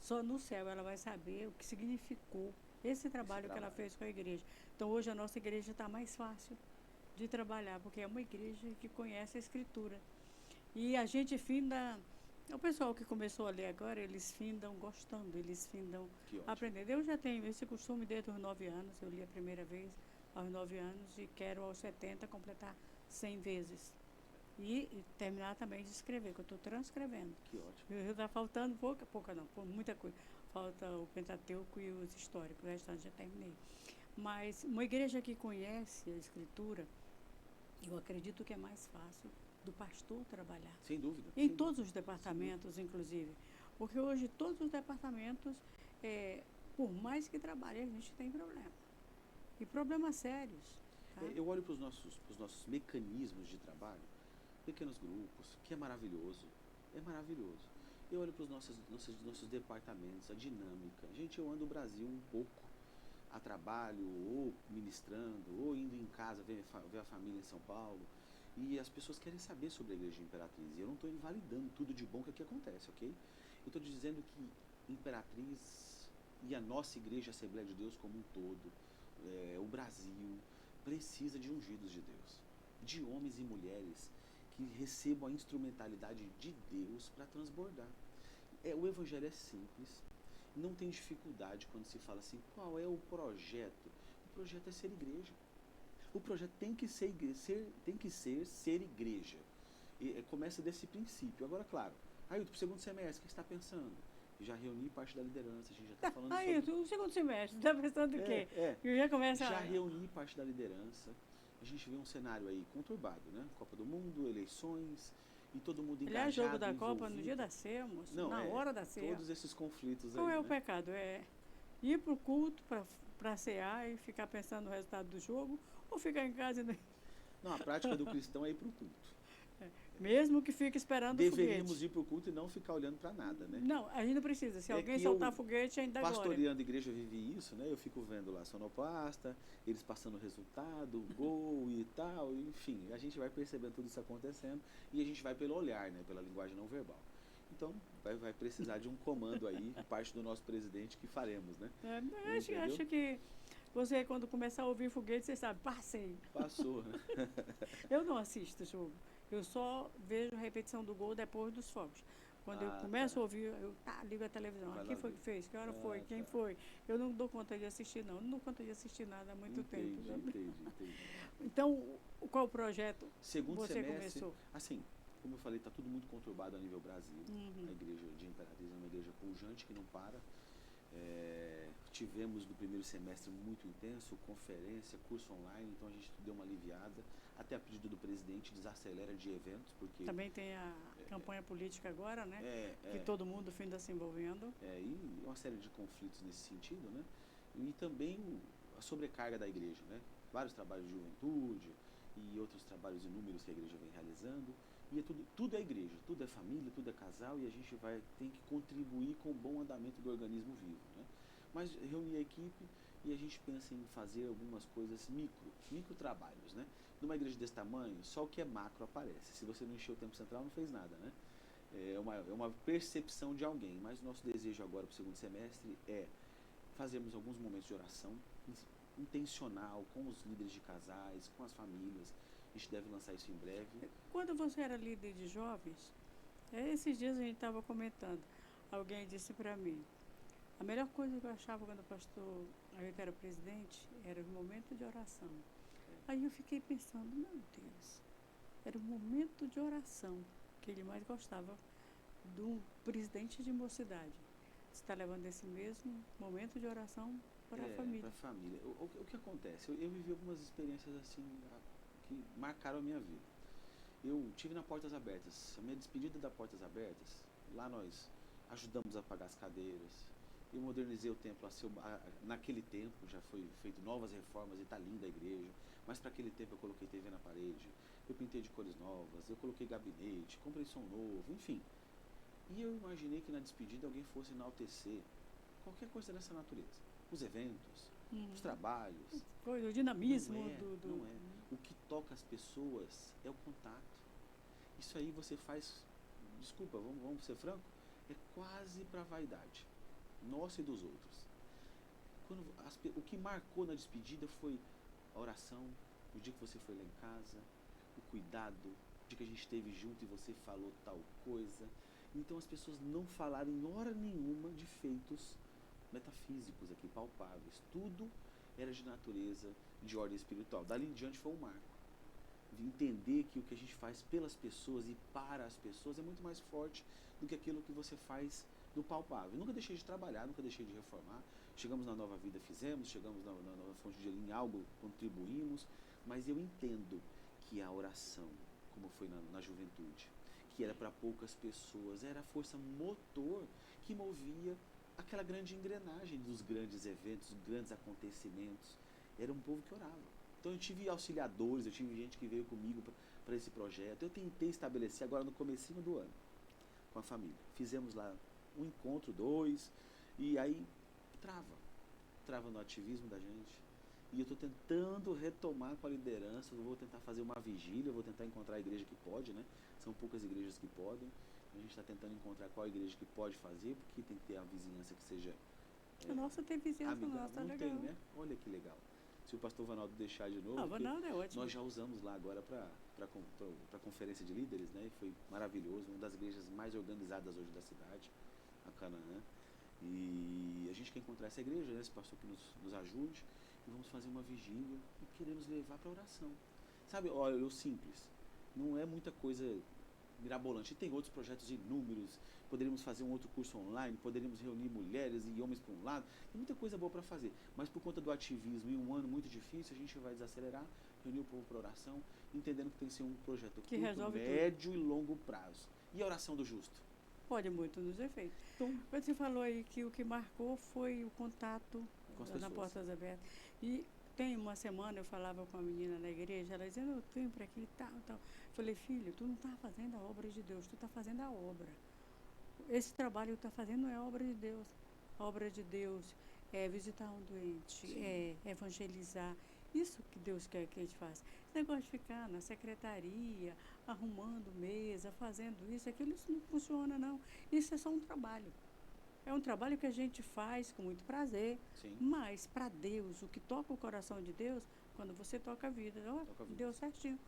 só no céu ela vai saber o que significou esse trabalho que ela fez com a igreja. Então, hoje a nossa igreja está mais fácil de trabalhar, porque é uma igreja que conhece a Escritura. E a gente finda... O pessoal que começou a ler agora, eles findam gostando, eles findam aprendendo. Eu já tenho esse costume desde os 9 anos. Eu li a primeira vez aos 9 anos e quero aos 70 completar 100 vezes. E terminar também de escrever, que eu estou transcrevendo. Que ótimo. Está faltando muita coisa. Falta o Pentateuco e os históricos, o restante já terminei. Mas uma igreja que conhece a Escritura, eu acredito que é mais fácil do pastor trabalhar. Sem dúvida. Em todos os departamentos, inclusive. Porque hoje todos os departamentos, por mais que trabalhem, a gente tem problema. E problemas sérios. Tá? Eu olho para os nossos mecanismos de trabalho, pequenos grupos, que é maravilhoso. É maravilhoso. Eu olho para os nossos departamentos, a dinâmica. Gente, eu ando o Brasil um pouco a trabalho, ou ministrando, ou indo em casa ver a família em São Paulo. E as pessoas querem saber sobre a Igreja Imperatriz. E eu não estou invalidando tudo de bom que aqui acontece, ok? Eu estou dizendo que Imperatriz e a nossa Igreja Assembleia de Deus como um todo, o Brasil, precisa de ungidos de Deus. De homens e mulheres que recebam a instrumentalidade de Deus para transbordar. O Evangelho é simples, não tem dificuldade quando se fala assim, qual é o projeto? O projeto é ser igreja. O projeto tem que ser igreja. E começa desse princípio. Agora, claro, aí o segundo semestre, o que você está pensando? Já reuni parte da liderança, a gente já está falando sobre... o segundo semestre, está pensando o quê? Já reuni parte da liderança. A gente vê um cenário aí conturbado, né? Copa do Mundo, eleições, e todo mundo engajado, aliás, jogo da envolvido. Copa no dia da ceia, moço, na hora da ceia. Todos esses conflitos Qual aí, é o pecado? É ir para o culto para cear e ficar pensando no resultado do jogo, ou ficar em casa e... Não, a prática do cristão é ir para o culto. Mesmo que fique esperando Deveríamos foguete. ir para o culto e não ficar olhando para nada, né? Não, a gente não precisa. Se alguém soltar foguete, ainda agora. Pastoreando a igreja, eu vivi isso, né? Eu fico vendo lá a sonoplasta, eles passando o resultado, o gol e tal, enfim. A gente vai percebendo tudo isso acontecendo e a gente vai pelo olhar, né? Pela linguagem não verbal. Então, vai precisar de um comando aí, parte do nosso presidente, que faremos, né? Acho que você, quando começar a ouvir foguete, você sabe, passei. Passou, né? Eu não assisto jogo. Eu só vejo a repetição do gol depois dos fogos. Quando eu começo a ouvir, eu ligo a televisão. Quem foi que fez? Que hora foi? Quem foi? Eu não dou conta de assistir, não. Não dou conta de assistir nada há muito tempo. Entendi. Então, qual o projeto Segundo você semestre, começou? Assim, como eu falei, está tudo muito conturbado a nível Brasil. A igreja de Imperatriz é uma igreja pujante que não para. Tivemos no primeiro semestre muito intenso, conferência, curso online, então a gente deu uma aliviada. até a pedido do presidente, desacelera de eventos, porque... Também tem a campanha política agora, né? Que todo mundo finda se envolvendo. E uma série de conflitos nesse sentido, né? E também a sobrecarga da igreja, né? Vários trabalhos de juventude e outros trabalhos inúmeros que a igreja vem realizando. E tudo é igreja, tudo é família, tudo é casal, e a gente tem que contribuir com o bom andamento do organismo vivo, né? Mas reunir a equipe e a gente pensa em fazer algumas coisas micro trabalhos, né? Numa igreja desse tamanho, só o que é macro aparece. Se você não encheu o tempo central, não fez nada, né? É uma percepção de alguém, mas o nosso desejo agora para o segundo semestre é fazermos alguns momentos de oração intencional com os líderes de casais, com as famílias. A gente deve lançar isso em breve. Quando você era líder de jovens, esses dias a gente estava comentando, alguém disse para mim, a melhor coisa que eu achava quando o pastor, eu que era presidente, era o momento de oração. Aí eu fiquei pensando, meu Deus, era o momento de oração que ele mais gostava do presidente de mocidade. Você está levando esse mesmo momento de oração para a família. Para a família. O que acontece? Eu vivi algumas experiências assim que marcaram a minha vida. Eu tive na Portas Abertas, a minha despedida da Portas Abertas, lá nós ajudamos a pagar as cadeiras. Eu modernizei o templo naquele tempo, já foi feito novas reformas e está linda a igreja, mas para aquele tempo eu coloquei TV na parede, eu pintei de cores novas, eu coloquei gabinete, comprei som novo, enfim. E eu imaginei que na despedida alguém fosse enaltecer qualquer coisa dessa natureza. Os eventos, os trabalhos. O dinamismo. Não é. O que toca as pessoas é o contato. Isso aí você faz, desculpa, vamos ser franco, é quase para vaidade. Nossa e dos outros. O que marcou na despedida foi a oração, o dia que você foi lá em casa, o cuidado, o dia que a gente esteve junto e você falou tal coisa. Então as pessoas não falaram em hora nenhuma de feitos metafísicos aqui, palpáveis. Tudo era de natureza, de ordem espiritual. Dali em diante foi um marco. De entender que o que a gente faz pelas pessoas e para as pessoas é muito mais forte do que aquilo que você faz do palpável. Eu nunca deixei de trabalhar, nunca deixei de reformar. Chegamos na Nova Vida, fizemos. Chegamos na Nova Fonte de em algo, contribuímos. Mas eu entendo que a oração, como foi na juventude, que era para poucas pessoas, era a força motor que movia aquela grande engrenagem dos grandes eventos, dos grandes acontecimentos. Era um povo que orava. Então eu tive auxiliadores, eu tive gente que veio comigo para esse projeto. Eu tentei estabelecer agora no comecinho do ano, com a família. Fizemos lá um encontro, 2, e aí trava no ativismo da gente. E eu estou tentando retomar com a liderança, eu vou tentar fazer uma vigília, eu vou tentar encontrar a igreja que pode, né? São poucas igrejas que podem. A gente está tentando encontrar qual igreja que pode fazer, porque tem que ter a vizinhança que seja a nossa tem vizinhança, amigável. Nossa, não legal. Tem, né? Olha que legal. Se o pastor Vanaldo deixar de novo, Vanaldo é ótimo. Nós já usamos lá agora para a conferência de líderes, né? E foi maravilhoso, uma das igrejas mais organizadas hoje da cidade, a Canaã. E a gente quer encontrar essa igreja, né? Esse pastor que nos ajude, e vamos fazer uma vigília e queremos levar para oração. Sabe, olha, o simples, não é muita coisa mirabolante. E tem outros projetos inúmeros. Poderíamos fazer um outro curso online, poderíamos reunir mulheres e homens para um lado. Tem muita coisa boa para fazer. Mas por conta do ativismo e um ano muito difícil, a gente vai desacelerar, reunir o povo para oração, entendendo que tem que ser um projeto que curto, médio e longo prazo. E a oração do justo? Pode muito nos efeitos. Então, você falou aí que o que marcou foi o contato na Portas Abertas. E tem uma semana eu falava com a menina na igreja, ela dizendo, eu tenho para aqui e tal. Falei, filho, tu não está fazendo a obra de Deus, tu está fazendo a obra. Esse trabalho que tu está fazendo não é a obra de Deus. A obra de Deus é visitar um doente, é evangelizar. Isso que Deus quer que a gente faça. Esse negócio de ficar na secretaria, arrumando mesa, fazendo isso, aquilo, isso não funciona, não. Isso é só um trabalho. É um trabalho que a gente faz com muito prazer. Sim. Mas, para Deus, o que toca o coração de Deus, quando você toca a vida, deu certinho.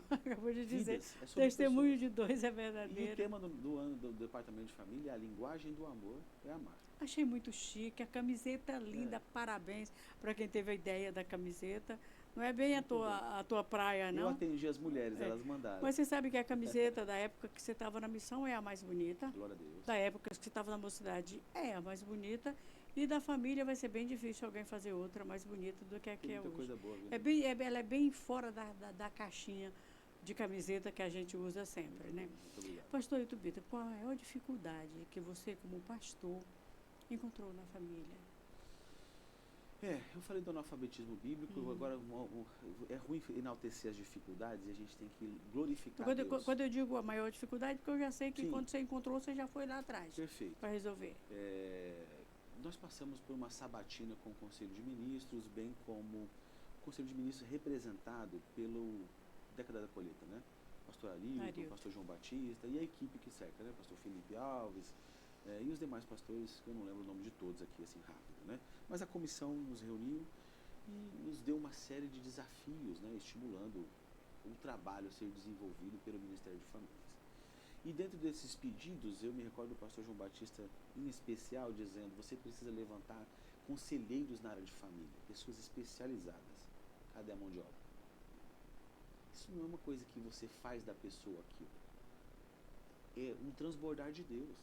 Acabou de dizer, testemunho de dois é verdadeiro. E o tema do ano do Departamento de Família é a linguagem do amor é amar. Achei muito chique, a camiseta linda, parabéns para quem teve a ideia da camiseta. Não é bem a tua praia, não? Eu atendi as mulheres, elas mandaram. Mas você sabe que a camiseta da época que você estava na missão é a mais bonita. Glória a Deus. Da época que você estava na mocidade é a mais bonita. E da família vai ser bem difícil alguém fazer outra mais bonita do que a Tem que é muita hoje. coisa boa, viu? Ela é bem fora da caixinha de camiseta que a gente usa sempre, né? Muito obrigado. Pastor Itubita, qual a maior dificuldade que você, como pastor, encontrou na família? Eu falei do analfabetismo bíblico, agora é ruim enaltecer as dificuldades e a gente tem que glorificar Deus. Quando eu digo a maior dificuldade, porque eu já sei que Sim. quando você encontrou, você já foi lá atrás. Perfeito. Para resolver. Nós passamos por uma sabatina com o Conselho de Ministros, bem como o Conselho de Ministros representado pelo Década da Colheita, né? Pastor Arilton, Pastor João Batista e a equipe que cerca, né? Pastor Felipe Alves e os demais pastores, que eu não lembro o nome de todos aqui, assim, rápido, né? Mas a comissão nos reuniu e nos deu uma série de desafios, né? Estimulando o trabalho a ser desenvolvido pelo Ministério de Famílias. E dentro desses pedidos, eu me recordo do pastor João Batista, em especial, dizendo: você precisa levantar conselheiros na área de família, pessoas especializadas. Cadê a mão de obra? Isso não é uma coisa que você faz da pessoa aquilo. É um transbordar de Deus.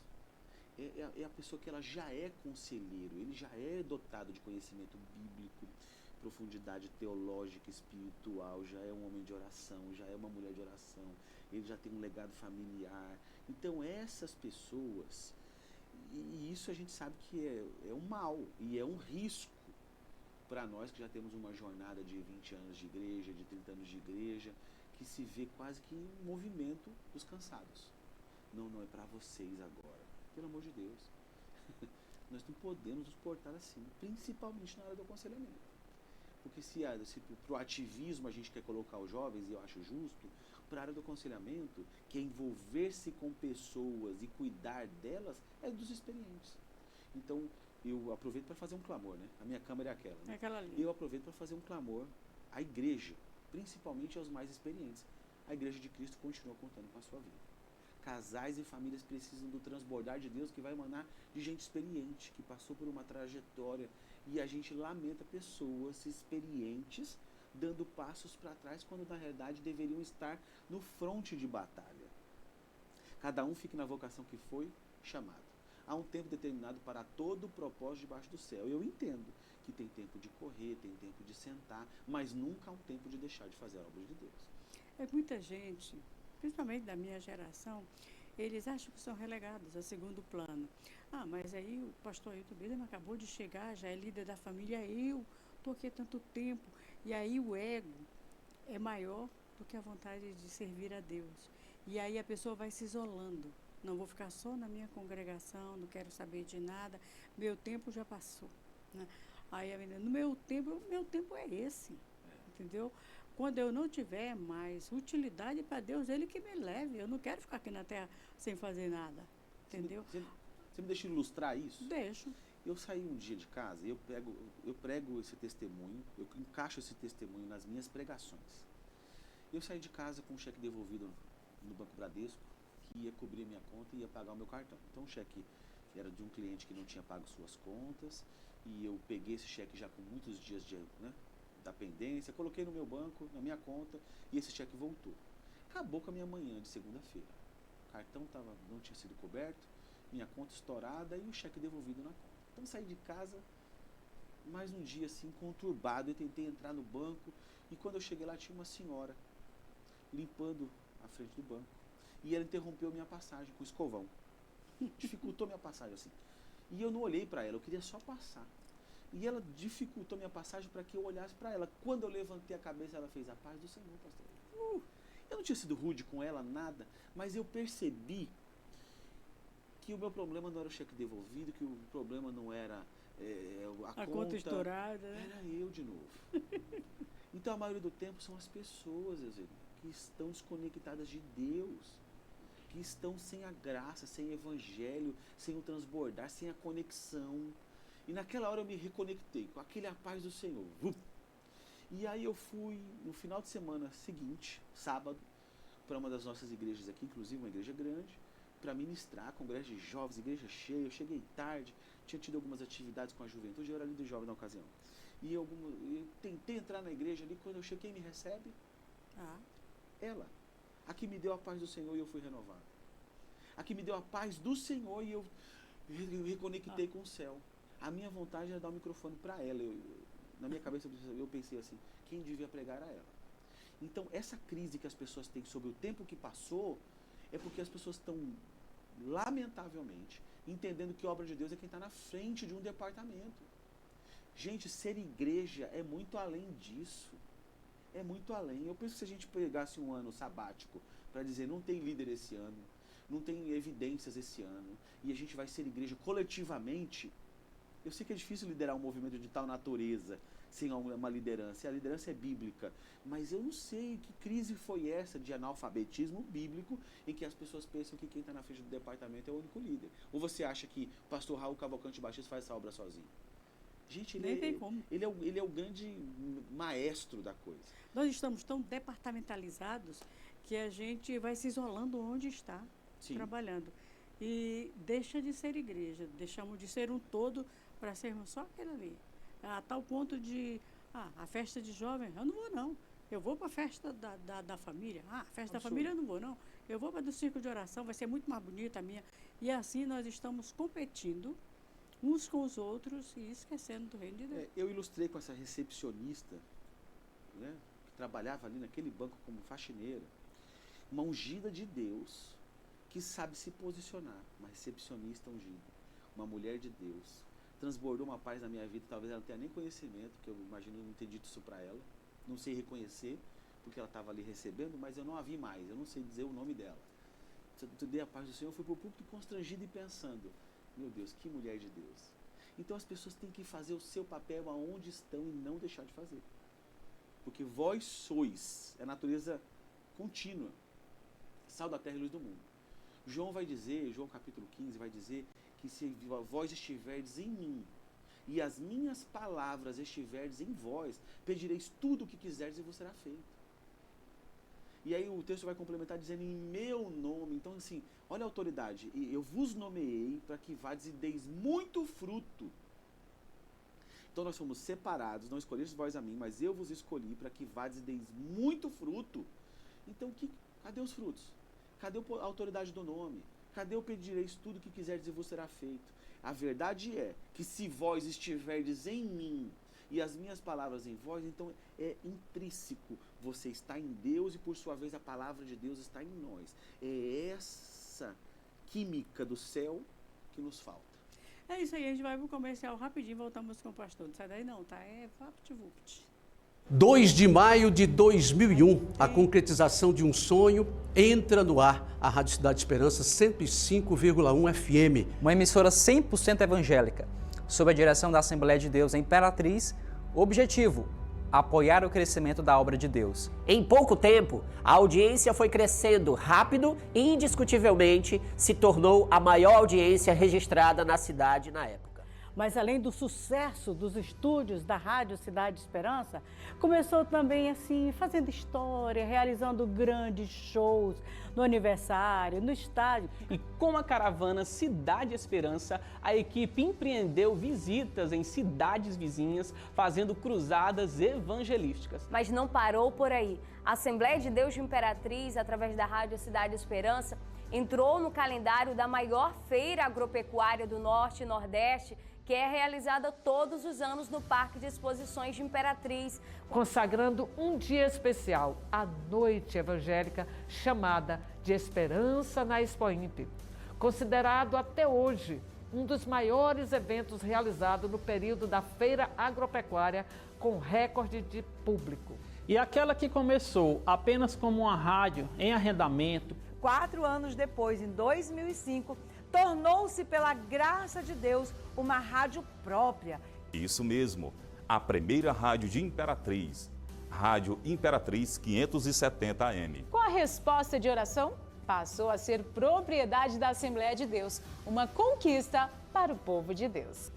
É a pessoa que ela já é conselheiro, ele já é dotado de conhecimento bíblico, profundidade teológica, espiritual, já é um homem de oração, já é uma mulher de oração, ele já tem um legado familiar. Então essas pessoas, e isso a gente sabe que é um mal e é um risco para nós que já temos uma jornada de 20 anos de igreja, de 30 anos de igreja, que se vê quase que um movimento dos cansados. Não é para vocês agora, pelo amor de Deus. Nós não podemos nos portar assim, principalmente na área do aconselhamento. Porque se para o ativismo a gente quer colocar os jovens, e eu acho justo, para a área do aconselhamento, que é envolver-se com pessoas e cuidar delas, é dos experientes. Então, eu aproveito para fazer um clamor, né? A minha câmera é aquela, né? É aquela ali. Eu aproveito para fazer um clamor à igreja, principalmente aos mais experientes. A igreja de Cristo continua contando com a sua vida. Casais e famílias precisam do transbordar de Deus que vai emanar de gente experiente, que passou por uma trajetória. E a gente lamenta pessoas experientes dando passos para trás, quando na realidade deveriam estar no fronte de batalha. Cada um fique na vocação que foi chamado. Há um tempo determinado para todo o propósito debaixo do céu. Eu entendo que tem tempo de correr, tem tempo de sentar, mas nunca há um tempo de deixar de fazer a obra de Deus. Muita gente, principalmente da minha geração, eles acham que são relegados a segundo plano. Mas aí o pastor Ailton Bidem acabou de chegar, já é líder da família, eu estou aqui há tanto tempo. E aí o ego é maior do que a vontade de servir a Deus. E aí a pessoa vai se isolando. Não vou ficar só na minha congregação, não quero saber de nada, meu tempo já passou. Né? Aí a menina, meu tempo é esse, entendeu? Quando eu não tiver mais utilidade para Deus, Ele que me leve. Eu não quero ficar aqui na terra sem fazer nada, entendeu? Você me deixa ilustrar isso? Deixo. Eu saí um dia de casa e eu prego esse testemunho, eu encaixo esse testemunho nas minhas pregações. Eu saí de casa com um cheque devolvido no Banco Bradesco, que ia cobrir a minha conta e ia pagar o meu cartão. Então o cheque era de um cliente que não tinha pago suas contas, e eu peguei esse cheque já com muitos dias da pendência, coloquei no meu banco, na minha conta, e esse cheque voltou. Acabou com a minha manhã de segunda-feira. O cartão não tinha sido coberto, minha conta estourada e o cheque devolvido na conta. Então saí de casa mais um dia assim conturbado, eu tentei entrar no banco, e quando eu cheguei lá tinha uma senhora limpando a frente do banco, e ela interrompeu minha passagem com o escovão, dificultou minha passagem assim, e eu não olhei para ela, eu queria só passar, e ela dificultou minha passagem para que eu olhasse para ela. Quando eu levantei a cabeça, ela fez: a paz do Senhor, pastor. Eu não tinha sido rude com ela, nada, mas eu percebi que o meu problema não era o cheque devolvido, que o problema não era a conta estourada, era eu de novo. Então a maioria do tempo são as pessoas, que estão desconectadas de Deus, que estão sem a graça, sem o evangelho, sem o transbordar, sem a conexão. E naquela hora eu me reconectei com aquele a paz do Senhor. E aí eu fui no final de semana seguinte, sábado, para uma das nossas igrejas aqui, inclusive uma igreja grande, para ministrar, congresso de jovens, igreja cheia. Eu cheguei tarde, tinha tido algumas atividades com a juventude, eu era líder jovem na ocasião. E eu tentei entrar na igreja ali, quando eu cheguei, quem me recebe? Ela. A que me deu a paz do Senhor e eu fui renovado. A que me deu a paz do Senhor e eu reconectei com o céu. A minha vontade era dar o microfone para ela. Na minha cabeça eu pensei assim, quem devia pregar era ela. Então, essa crise que as pessoas têm sobre o tempo que passou, é porque as pessoas estão, lamentavelmente, entendendo que a obra de Deus é quem está na frente de um departamento. Gente, ser igreja é muito além disso. É muito além. Eu penso que se a gente pegasse um ano sabático para dizer, não tem líder esse ano, não tem evidências esse ano, e a gente vai ser igreja coletivamente, eu sei que é difícil liderar um movimento de tal natureza sem uma liderança, e a liderança é bíblica, mas eu não sei que crise foi essa de analfabetismo bíblico em que as pessoas pensam que quem está na frente do departamento é o único líder. Ou você acha que o pastor Raul Cavalcante Batista faz essa obra sozinho? Gente, ele é o grande maestro da coisa. Nós estamos tão departamentalizados que a gente vai se isolando onde está trabalhando. E deixa de ser igreja, deixamos de ser um todo para sermos só aquele ali. A tal ponto de, a festa de jovem, eu não vou não. Eu vou para a festa da família. A festa da família eu não vou não. Eu vou para do círculo de oração, vai ser muito mais bonita a minha. E assim nós estamos competindo uns com os outros e esquecendo do reino de Deus. Eu ilustrei com essa recepcionista, né, que trabalhava ali naquele banco como faxineira, uma ungida de Deus, que sabe se posicionar, uma recepcionista ungida, uma mulher de Deus, transbordou uma paz na minha vida, talvez ela não tenha nem conhecimento, que eu imagino não ter dito isso para ela, não sei reconhecer, porque ela estava ali recebendo, mas eu não a vi mais, eu não sei dizer o nome dela. Eu dei a paz do Senhor, eu fui para o púlpito constrangido e pensando, meu Deus, que mulher de Deus. Então as pessoas têm que fazer o seu papel aonde estão e não deixar de fazer. Porque vós sois, é a natureza contínua, sal da terra e luz do mundo. João vai dizer, João capítulo 15 vai dizer que se vós estiverdes em mim e as minhas palavras estiverdes em vós, pedireis tudo o que quiserdes e vos será feito. E aí o texto vai complementar dizendo em meu nome. Então assim, olha a autoridade. Eu vos nomeei para que vades e deis muito fruto. Então nós fomos separados, não escolhestes vós a mim, mas eu vos escolhi para que vades e deis muito fruto. Então cadê os frutos? Cadê a autoridade do nome? Cadê o pedireis tudo o que quiserdes e vos será feito? A verdade é que se vós estiverdes em mim e as minhas palavras em vós, então é intrínseco. Você está em Deus e, por sua vez, a palavra de Deus está em nós. É essa química do céu que nos falta. É isso aí, a gente vai para o comercial rapidinho, voltamos com o pastor. Não sai daí não, tá? É vapt-vupt. 2 de maio de 2001, a concretização de um sonho entra no ar. A Rádio Cidade Esperança 105,1 FM. Uma emissora 100% evangélica, sob a direção da Assembleia de Deus em Imperatriz. Objetivo: apoiar o crescimento da obra de Deus. Em pouco tempo, a audiência foi crescendo rápido e, indiscutivelmente, se tornou a maior audiência registrada na cidade na época. Mas além do sucesso dos estúdios da Rádio Cidade Esperança, começou também assim, fazendo história, realizando grandes shows no aniversário, no estádio. E com a caravana Cidade Esperança, a equipe empreendeu visitas em cidades vizinhas, fazendo cruzadas evangelísticas. Mas não parou por aí. A Assembleia de Deus de Imperatriz, através da Rádio Cidade Esperança, entrou no calendário da maior feira agropecuária do Norte e Nordeste, que é realizada todos os anos no Parque de Exposições de Imperatriz. Consagrando um dia especial, a Noite Evangélica, chamada de Esperança na Expoimp. Considerado até hoje um dos maiores eventos realizados no período da Feira Agropecuária, com recorde de público. E aquela que começou apenas como uma rádio em arrendamento, 4 anos depois, em 2005, tornou-se, pela graça de Deus, uma rádio própria. Isso mesmo, a primeira rádio de Imperatriz, Rádio Imperatriz 570 AM. Com a resposta de oração, passou a ser propriedade da Assembleia de Deus, uma conquista para o povo de Deus.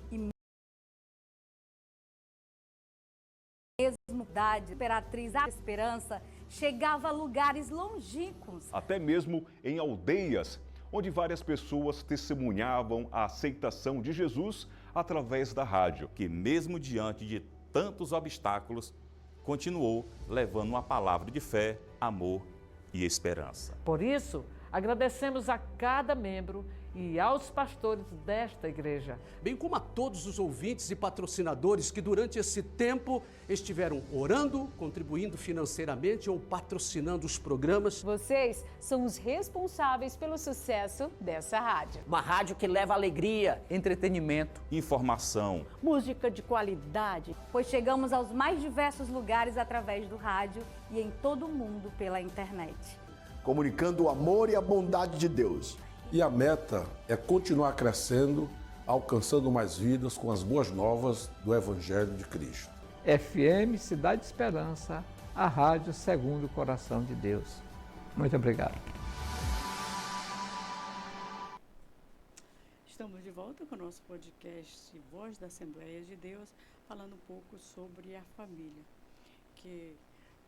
Mesmo da Imperatriz, a Esperança chegava a lugares longínquos. Até mesmo em aldeias, onde várias pessoas testemunhavam a aceitação de Jesus através da rádio, que mesmo diante de tantos obstáculos, continuou levando uma palavra de fé, amor e esperança. Por isso, Agradecemos a cada membro e aos pastores desta igreja, bem como a todos os ouvintes e patrocinadores que durante esse tempo estiveram orando, contribuindo financeiramente ou patrocinando os programas. Vocês são os responsáveis pelo sucesso dessa rádio. Uma rádio que leva alegria, entretenimento, informação, música de qualidade, pois chegamos aos mais diversos lugares através do rádio e em todo o mundo pela internet. Comunicando o amor e a bondade de Deus. E a meta é continuar crescendo, alcançando mais vidas com as boas novas do Evangelho de Cristo. FM Cidade Esperança, a rádio segundo o coração de Deus. Muito obrigado. Estamos de volta com o nosso podcast Voz da Assembleia de Deus, falando um pouco sobre a família. Que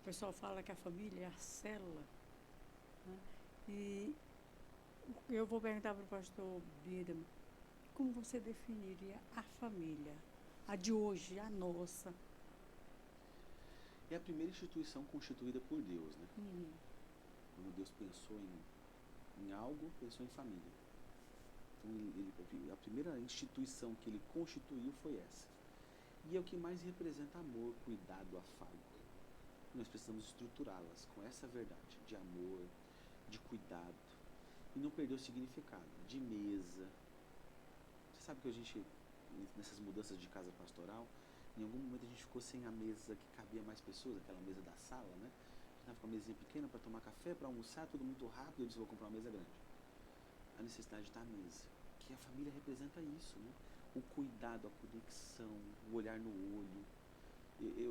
o pessoal fala que a família é a célula, né? E eu vou perguntar para o pastor Biderman, como você definiria a família, a de hoje, a nossa? É a primeira instituição constituída por Deus, né? Quando Deus pensou em algo, pensou em família. Então, a primeira instituição que ele constituiu foi essa. E é o que mais representa amor, cuidado, afago. Nós precisamos estruturá-las com essa verdade de amor, de cuidado. E não perder o significado, de mesa. Você sabe que a gente, nessas mudanças de casa pastoral, em algum momento a gente ficou sem a mesa que cabia mais pessoas, aquela mesa da sala, né? A gente estava com uma mesinha pequena para tomar café, para almoçar, tudo muito rápido, eu disse, vou comprar uma mesa grande. A necessidade de estar à mesa, que a família representa isso, né? O cuidado, a conexão, o olhar no olho.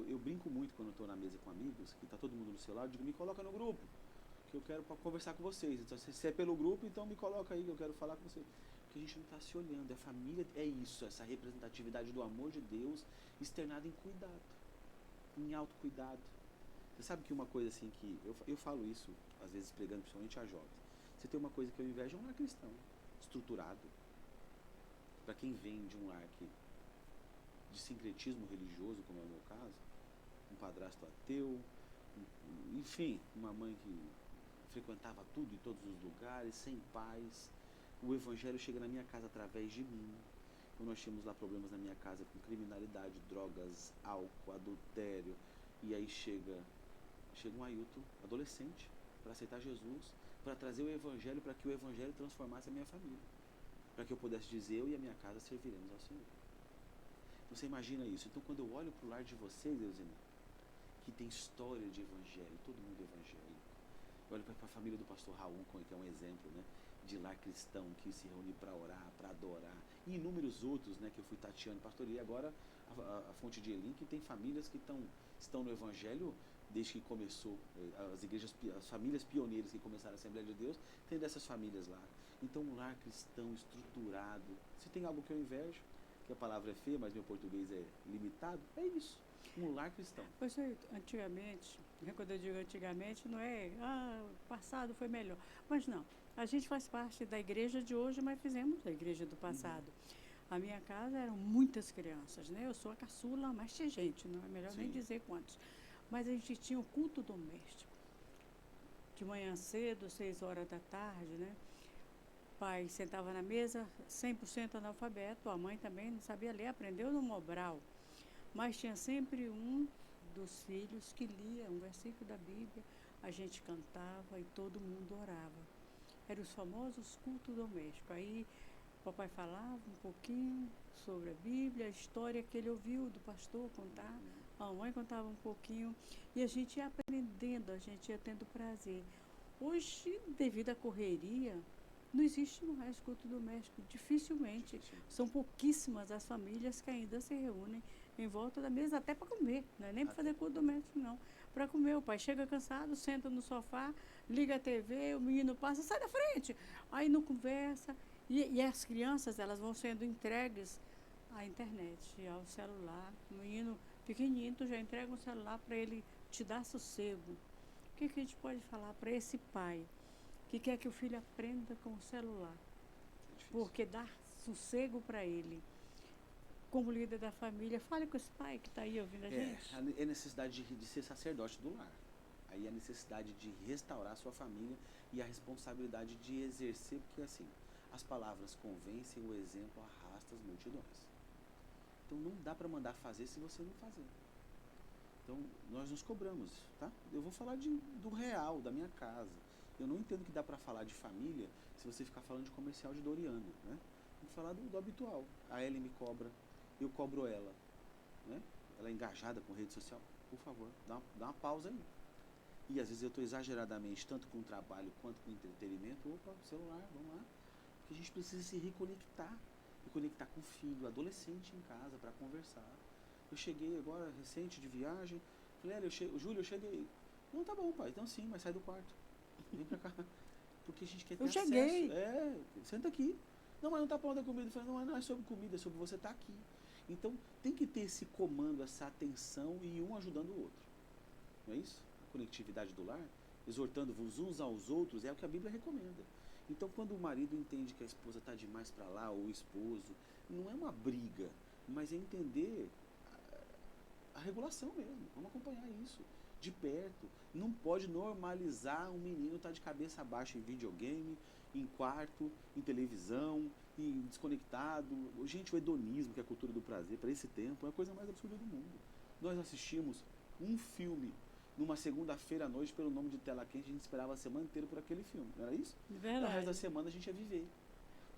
Eu brinco muito quando eu estou na mesa com amigos, que está todo mundo no celular, eu digo, me coloca no grupo, que eu quero conversar com vocês. Então, se é pelo grupo, então me coloca aí, que eu quero falar com vocês. Porque a gente não está se olhando. A família é isso, essa representatividade do amor de Deus externada em cuidado, em autocuidado. Você sabe que uma coisa assim que... Eu falo isso, às vezes pregando principalmente a jovens. Você tem uma coisa que eu invejo, é um lar cristão, estruturado. Para quem vem de um lar de sincretismo religioso, como é o meu caso, um padrasto ateu, enfim, uma mãe que frequentava tudo em todos os lugares, sem paz. O evangelho chega na minha casa através de mim. Então nós tínhamos lá problemas na minha casa com criminalidade, drogas, álcool, adultério. E aí chega um Ailton, adolescente, para aceitar Jesus, para trazer o evangelho, para que o evangelho transformasse a minha família. Para que eu pudesse dizer, eu e a minha casa serviremos ao Senhor. Então você imagina isso. Então quando eu olho para o lar de vocês, Eusina, que tem história de evangelho, todo mundo evangélico. Eu olho para a família do pastor Raul, que é um exemplo, né, de lar cristão, que se reúne para orar, para adorar. E inúmeros outros, né, que eu fui tateando, pastoreei agora a Fonte de Elim, que tem famílias que estão no evangelho desde que começou, as famílias pioneiras que começaram a Assembleia de Deus, tem dessas famílias lá. Então um lar cristão estruturado. Se tem algo que eu invejo, que a palavra é feia, mas meu português é limitado, é isso. Um lar cristão. Pois é, antigamente, quando eu digo antigamente, não é, o passado foi melhor. Mas não, a gente faz parte da igreja de hoje, mas fizemos da igreja do passado. A minha casa eram muitas crianças, né? Eu sou a caçula, mas tinha gente, não é melhor nem dizer quantos. Mas a gente tinha o culto doméstico. De manhã cedo, 6 horas da tarde, né? O pai sentava na mesa, 100% analfabeto, a mãe também não sabia ler, aprendeu no Mobral. Mas tinha sempre um dos filhos que lia um versículo da Bíblia, a gente cantava e todo mundo orava. Eram os famosos cultos domésticos. Aí o papai falava um pouquinho sobre a Bíblia, a história que ele ouviu do pastor contar, a mãe contava um pouquinho e a gente ia aprendendo, a gente ia tendo prazer. Hoje, devido à correria, não existe mais culto doméstico, dificilmente. São pouquíssimas as famílias que ainda se reúnem em volta da mesa, até para comer, não é nem para fazer culto doméstico, não. Para comer, o pai chega cansado, senta no sofá, liga a TV, o menino passa, sai da frente, aí não conversa. E as crianças, elas vão sendo entregues à internet, ao celular. O menino pequenininho, tu já entrega um celular para ele te dar sossego. O que a gente pode falar para esse pai que quer que o filho aprenda com o celular? Porque dá sossego para ele. Como líder da família, fale com esse pai que está aí ouvindo a gente. É necessidade de ser sacerdote do lar. Aí a necessidade de restaurar a sua família e a responsabilidade de exercer, porque assim, as palavras convencem, o exemplo arrasta as multidões. Então não dá para mandar fazer se você não fazer. Então nós nos cobramos, tá? Eu vou falar do real, da minha casa. Eu não entendo que dá para falar de família se você ficar falando de comercial de Doriana, né? Tem que falar do habitual. A Ellen me cobra, eu cobro ela, né? Ela é engajada com rede social. Por favor, dá uma pausa aí. E às vezes eu estou exageradamente, tanto com o trabalho quanto com o entretenimento. Opa, celular, vamos lá. Porque a gente precisa se reconectar. Reconectar com o filho, adolescente em casa, para conversar. Eu cheguei agora, recente, de viagem. Falei, Júlio, eu cheguei. Não, tá bom, pai. Então sim, mas sai do quarto. Vem pra cá. Porque a gente quer ter acesso. Cheguei. Senta aqui. Não, mas não tá falando da comida. Eu falei, não é sobre comida, é sobre você estar aqui. Então, tem que ter esse comando, essa atenção e um ajudando o outro. Não é isso? A conectividade do lar, exortando-vos uns aos outros, é o que a Bíblia recomenda. Então, quando o marido entende que a esposa está demais para lá, ou o esposo, não é uma briga, mas é entender a regulação mesmo. Vamos acompanhar isso de perto. Não pode normalizar um menino estar de cabeça baixa em videogame, em quarto, em televisão, em desconectado. Gente, o hedonismo, que é a cultura do prazer, para esse tempo, é a coisa mais absurda do mundo. Nós assistimos um filme numa segunda-feira à noite pelo nome de Tela Quente, a gente esperava a semana inteira por aquele filme, não era isso? Verdade. No resto da semana a gente ia viver.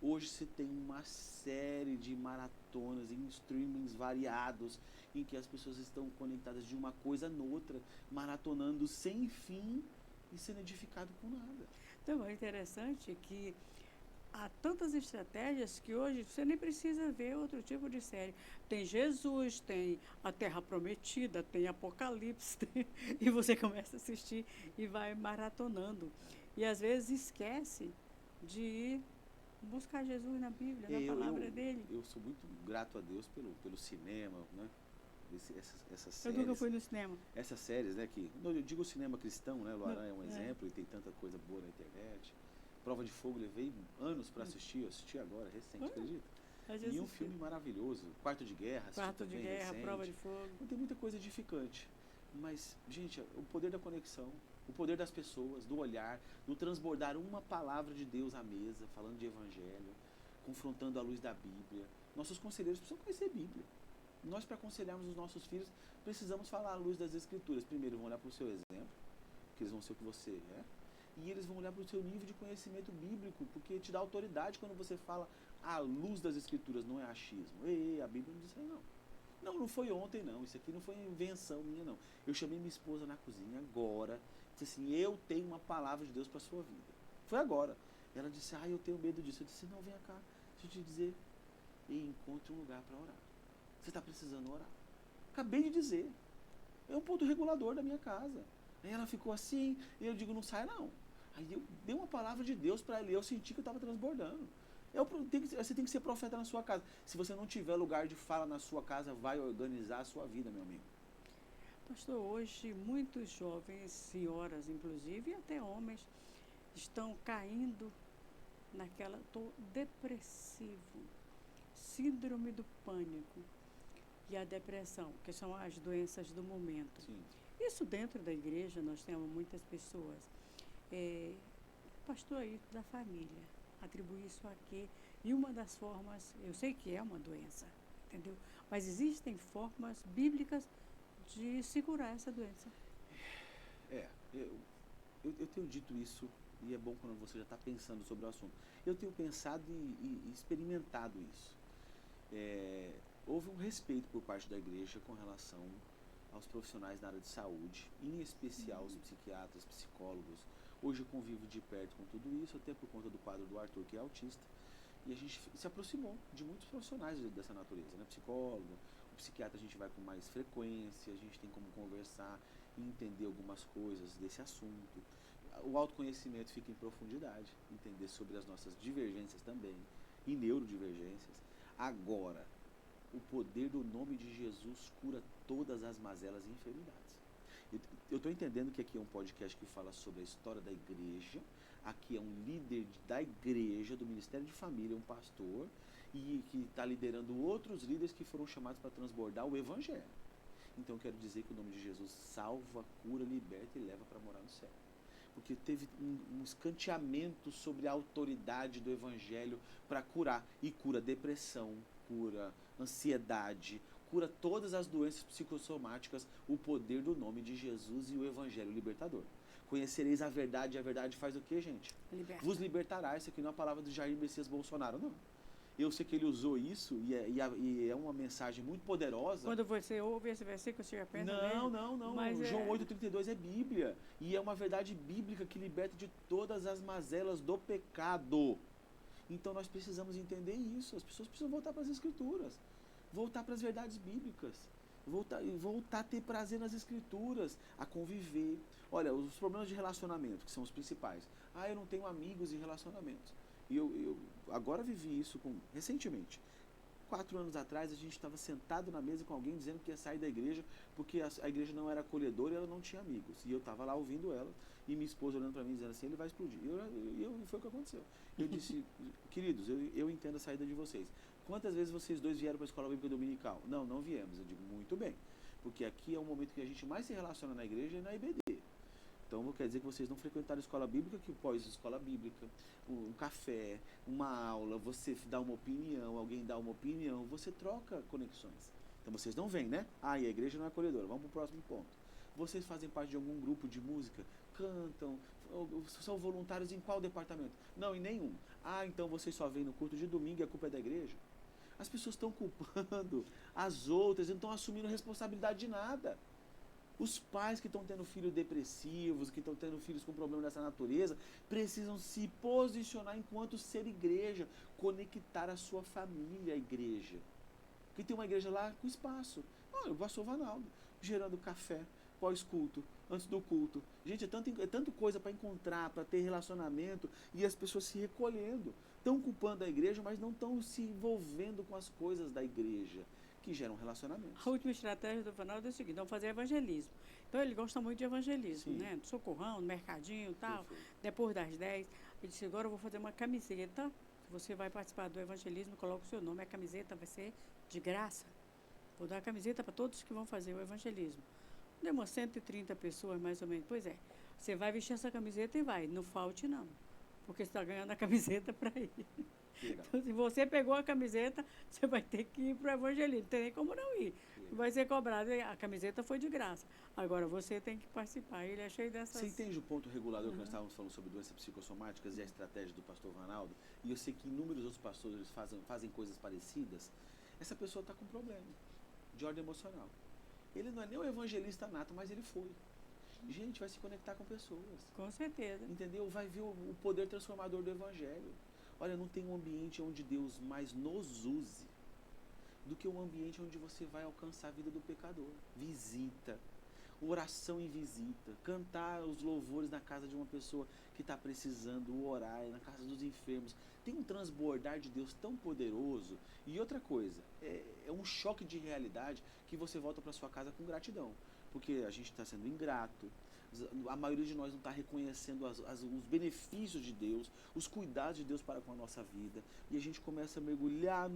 Hoje você tem uma série de maratonas em streamings variados, em que as pessoas estão conectadas de uma coisa noutra, maratonando sem fim e sendo edificado com nada. Então, é interessante que há tantas estratégias que hoje você nem precisa ver outro tipo de série. Tem Jesus, tem a Terra Prometida, tem Apocalipse, e você começa a assistir e vai maratonando. E às vezes esquece de ir buscar Jesus na Bíblia, na palavra dele. Eu sou muito grato a Deus pelo cinema, né? Essas séries. Eu nunca fui no cinema. Essas séries, né? Eu digo cinema cristão, né? Luarã é um exemplo e tem tanta coisa boa na internet. Prova de Fogo, levei anos para assistir, eu assisti agora, recente, acredita? E um filme maravilhoso, Quarto de Guerra. Quarto de Guerra, recente. Prova de Fogo. Não tem muita coisa edificante, mas, gente, o poder da conexão, o poder das pessoas, do olhar, do transbordar uma palavra de Deus à mesa, falando de evangelho, confrontando a luz da Bíblia. Nossos conselheiros precisam conhecer a Bíblia. Nós, para aconselharmos os nossos filhos, precisamos falar à luz das Escrituras. Primeiro, vão olhar para o seu exemplo, que eles vão ser o que você é. E eles vão olhar para o seu nível de conhecimento bíblico, porque te dá autoridade quando você fala à luz das Escrituras, não é achismo. A Bíblia não diz isso aí, não. Não foi ontem, não. Isso aqui não foi invenção minha, não. Eu chamei minha esposa na cozinha agora, disse assim, eu tenho uma palavra de Deus para a sua vida. Foi agora. Ela disse, eu tenho medo disso. Eu disse, não, vem cá, deixa eu te dizer, e encontre um lugar para orar. Você está precisando orar. Acabei de dizer. É um ponto regulador da minha casa. Aí ela ficou assim, e eu digo, não sai não. Aí eu dei uma palavra de Deus para ela e eu senti que eu estava transbordando. Você tem que ser profeta na sua casa. Se você não tiver lugar de fala na sua casa, vai organizar a sua vida, meu amigo. Pastor, hoje muitos jovens, senhoras inclusive, e até homens, estão caindo naquela, estou depressivo, síndrome do pânico e a depressão, que são as doenças do momento. Sim. Isso dentro da igreja, nós temos muitas pessoas. Pastor aí da família, atribui isso a quê? E uma das formas, eu sei que é uma doença, entendeu? Mas existem formas bíblicas de segurar essa doença. Eu tenho dito isso, e é bom quando você já está pensando sobre o assunto. Eu tenho pensado e experimentado isso. Houve um respeito por parte da igreja com relação aos profissionais da área de saúde, em especial os psiquiatras, psicólogos. Hoje eu convivo de perto com tudo isso, até por conta do quadro do Arthur, que é autista. E a gente se aproximou de muitos profissionais dessa natureza, né? Psicólogo, o psiquiatra a gente vai com mais frequência, a gente tem como conversar e entender algumas coisas desse assunto. O autoconhecimento fica em profundidade, entender sobre as nossas divergências também, e neurodivergências. Agora, o poder do nome de Jesus cura todas as mazelas e enfermidades. Eu estou entendendo que aqui é um podcast que fala sobre a história da igreja. Aqui é um líder da igreja, do Ministério de Família, um pastor, e que está liderando outros líderes que foram chamados para transbordar o evangelho. Então eu quero dizer que o nome de Jesus salva, cura, liberta e leva para morar no céu. Porque teve um escanteamento sobre a autoridade do Evangelho para curar. E cura depressão, cura ansiedade, cura todas as doenças psicossomáticas, o poder do nome de Jesus e o Evangelho libertador. Conhecereis a verdade, e a verdade faz o quê, gente? Liberta. Vos libertará. Isso aqui não é a palavra do Jair Messias Bolsonaro, não. Eu sei que ele usou isso e é uma mensagem muito poderosa. Quando você ouve esse versículo, você já pensa Não, mesmo? não. Mas João 8,32 é Bíblia. E é uma verdade bíblica que liberta de todas as mazelas do pecado. Então nós precisamos entender isso. As pessoas precisam voltar para as Escrituras. Voltar para as verdades bíblicas. Voltar a ter prazer nas Escrituras. A conviver. Olha, os problemas de relacionamento, que são os principais. Eu não tenho amigos em relacionamentos. E eu agora vivi isso recentemente. 4 anos atrás, a gente estava sentado na mesa com alguém dizendo que ia sair da igreja porque a igreja não era acolhedora e ela não tinha amigos. E eu estava lá ouvindo ela e minha esposa olhando para mim dizendo assim, ele vai explodir. E foi o que aconteceu. Eu disse, queridos, eu entendo a saída de vocês. Quantas vezes vocês dois vieram para a escola bíblica dominical? Não viemos. Eu digo, muito bem. Porque aqui é o momento que a gente mais se relaciona na igreja e na IBD. Então, quer dizer que vocês não frequentaram a escola bíblica, que pós-escola bíblica, um café, uma aula, você dá uma opinião, alguém dá uma opinião, você troca conexões. Então, vocês não vêm, né? E a igreja não é acolhedora. Vamos para o próximo ponto. Vocês fazem parte de algum grupo de música? Cantam? São voluntários em qual departamento? Não, em nenhum. Então vocês só vêm no culto de domingo e a culpa é da igreja? As pessoas estão culpando as outras, não estão assumindo responsabilidade de nada. Os pais que estão tendo filhos depressivos, que estão tendo filhos com problemas dessa natureza, precisam se posicionar enquanto ser igreja, conectar a sua família à igreja. Porque tem uma igreja lá com espaço. O pastor Vanaldo, gerando café, pós-culto, antes do culto. Gente, é tanta coisa para encontrar, para ter relacionamento, e as pessoas se recolhendo. Estão culpando a igreja, mas não estão se envolvendo com as coisas da igreja, que geram relacionamentos. A última estratégia do Vanaldo é o seguinte, vamos fazer evangelismo. Então ele gosta muito de evangelismo, né? Do socorrão, no mercadinho e tal. Perfeito. Depois das 10, ele disse, agora eu vou fazer uma camiseta, você vai participar do evangelismo, coloca o seu nome, a camiseta vai ser de graça. Vou dar a camiseta para todos que vão fazer o evangelismo. Deu umas 130 pessoas, mais ou menos. Pois é, você vai vestir essa camiseta e vai, não falte não, porque você está ganhando a camiseta para ir. Então, se você pegou a camiseta, você vai ter que ir para o evangelismo. Não tem nem como não ir. Vai ser cobrado. A camiseta foi de graça. Agora, você tem que participar. Ele é cheio dessas... Você entende o ponto regulador que nós estávamos falando sobre doenças psicossomáticas e a estratégia do pastor Vanaldo? E eu sei que inúmeros outros pastores fazem coisas parecidas. Essa pessoa está com problema de ordem emocional. Ele não é nem um evangelista nato, mas ele foi. Gente, vai se conectar com pessoas. Com certeza. Entendeu? Vai ver o poder transformador do evangelho. Olha, não tem um ambiente onde Deus mais nos use do que um ambiente onde você vai alcançar a vida do pecador. Visita, oração em visita, cantar os louvores na casa de uma pessoa que está precisando, orar na casa dos enfermos. Tem um transbordar de Deus tão poderoso. E outra coisa, é um choque de realidade que você volta para sua casa com gratidão. Porque a gente está sendo ingrato, a maioria de nós não está reconhecendo os benefícios de Deus, os cuidados de Deus para com a nossa vida, e a gente começa a mergulhar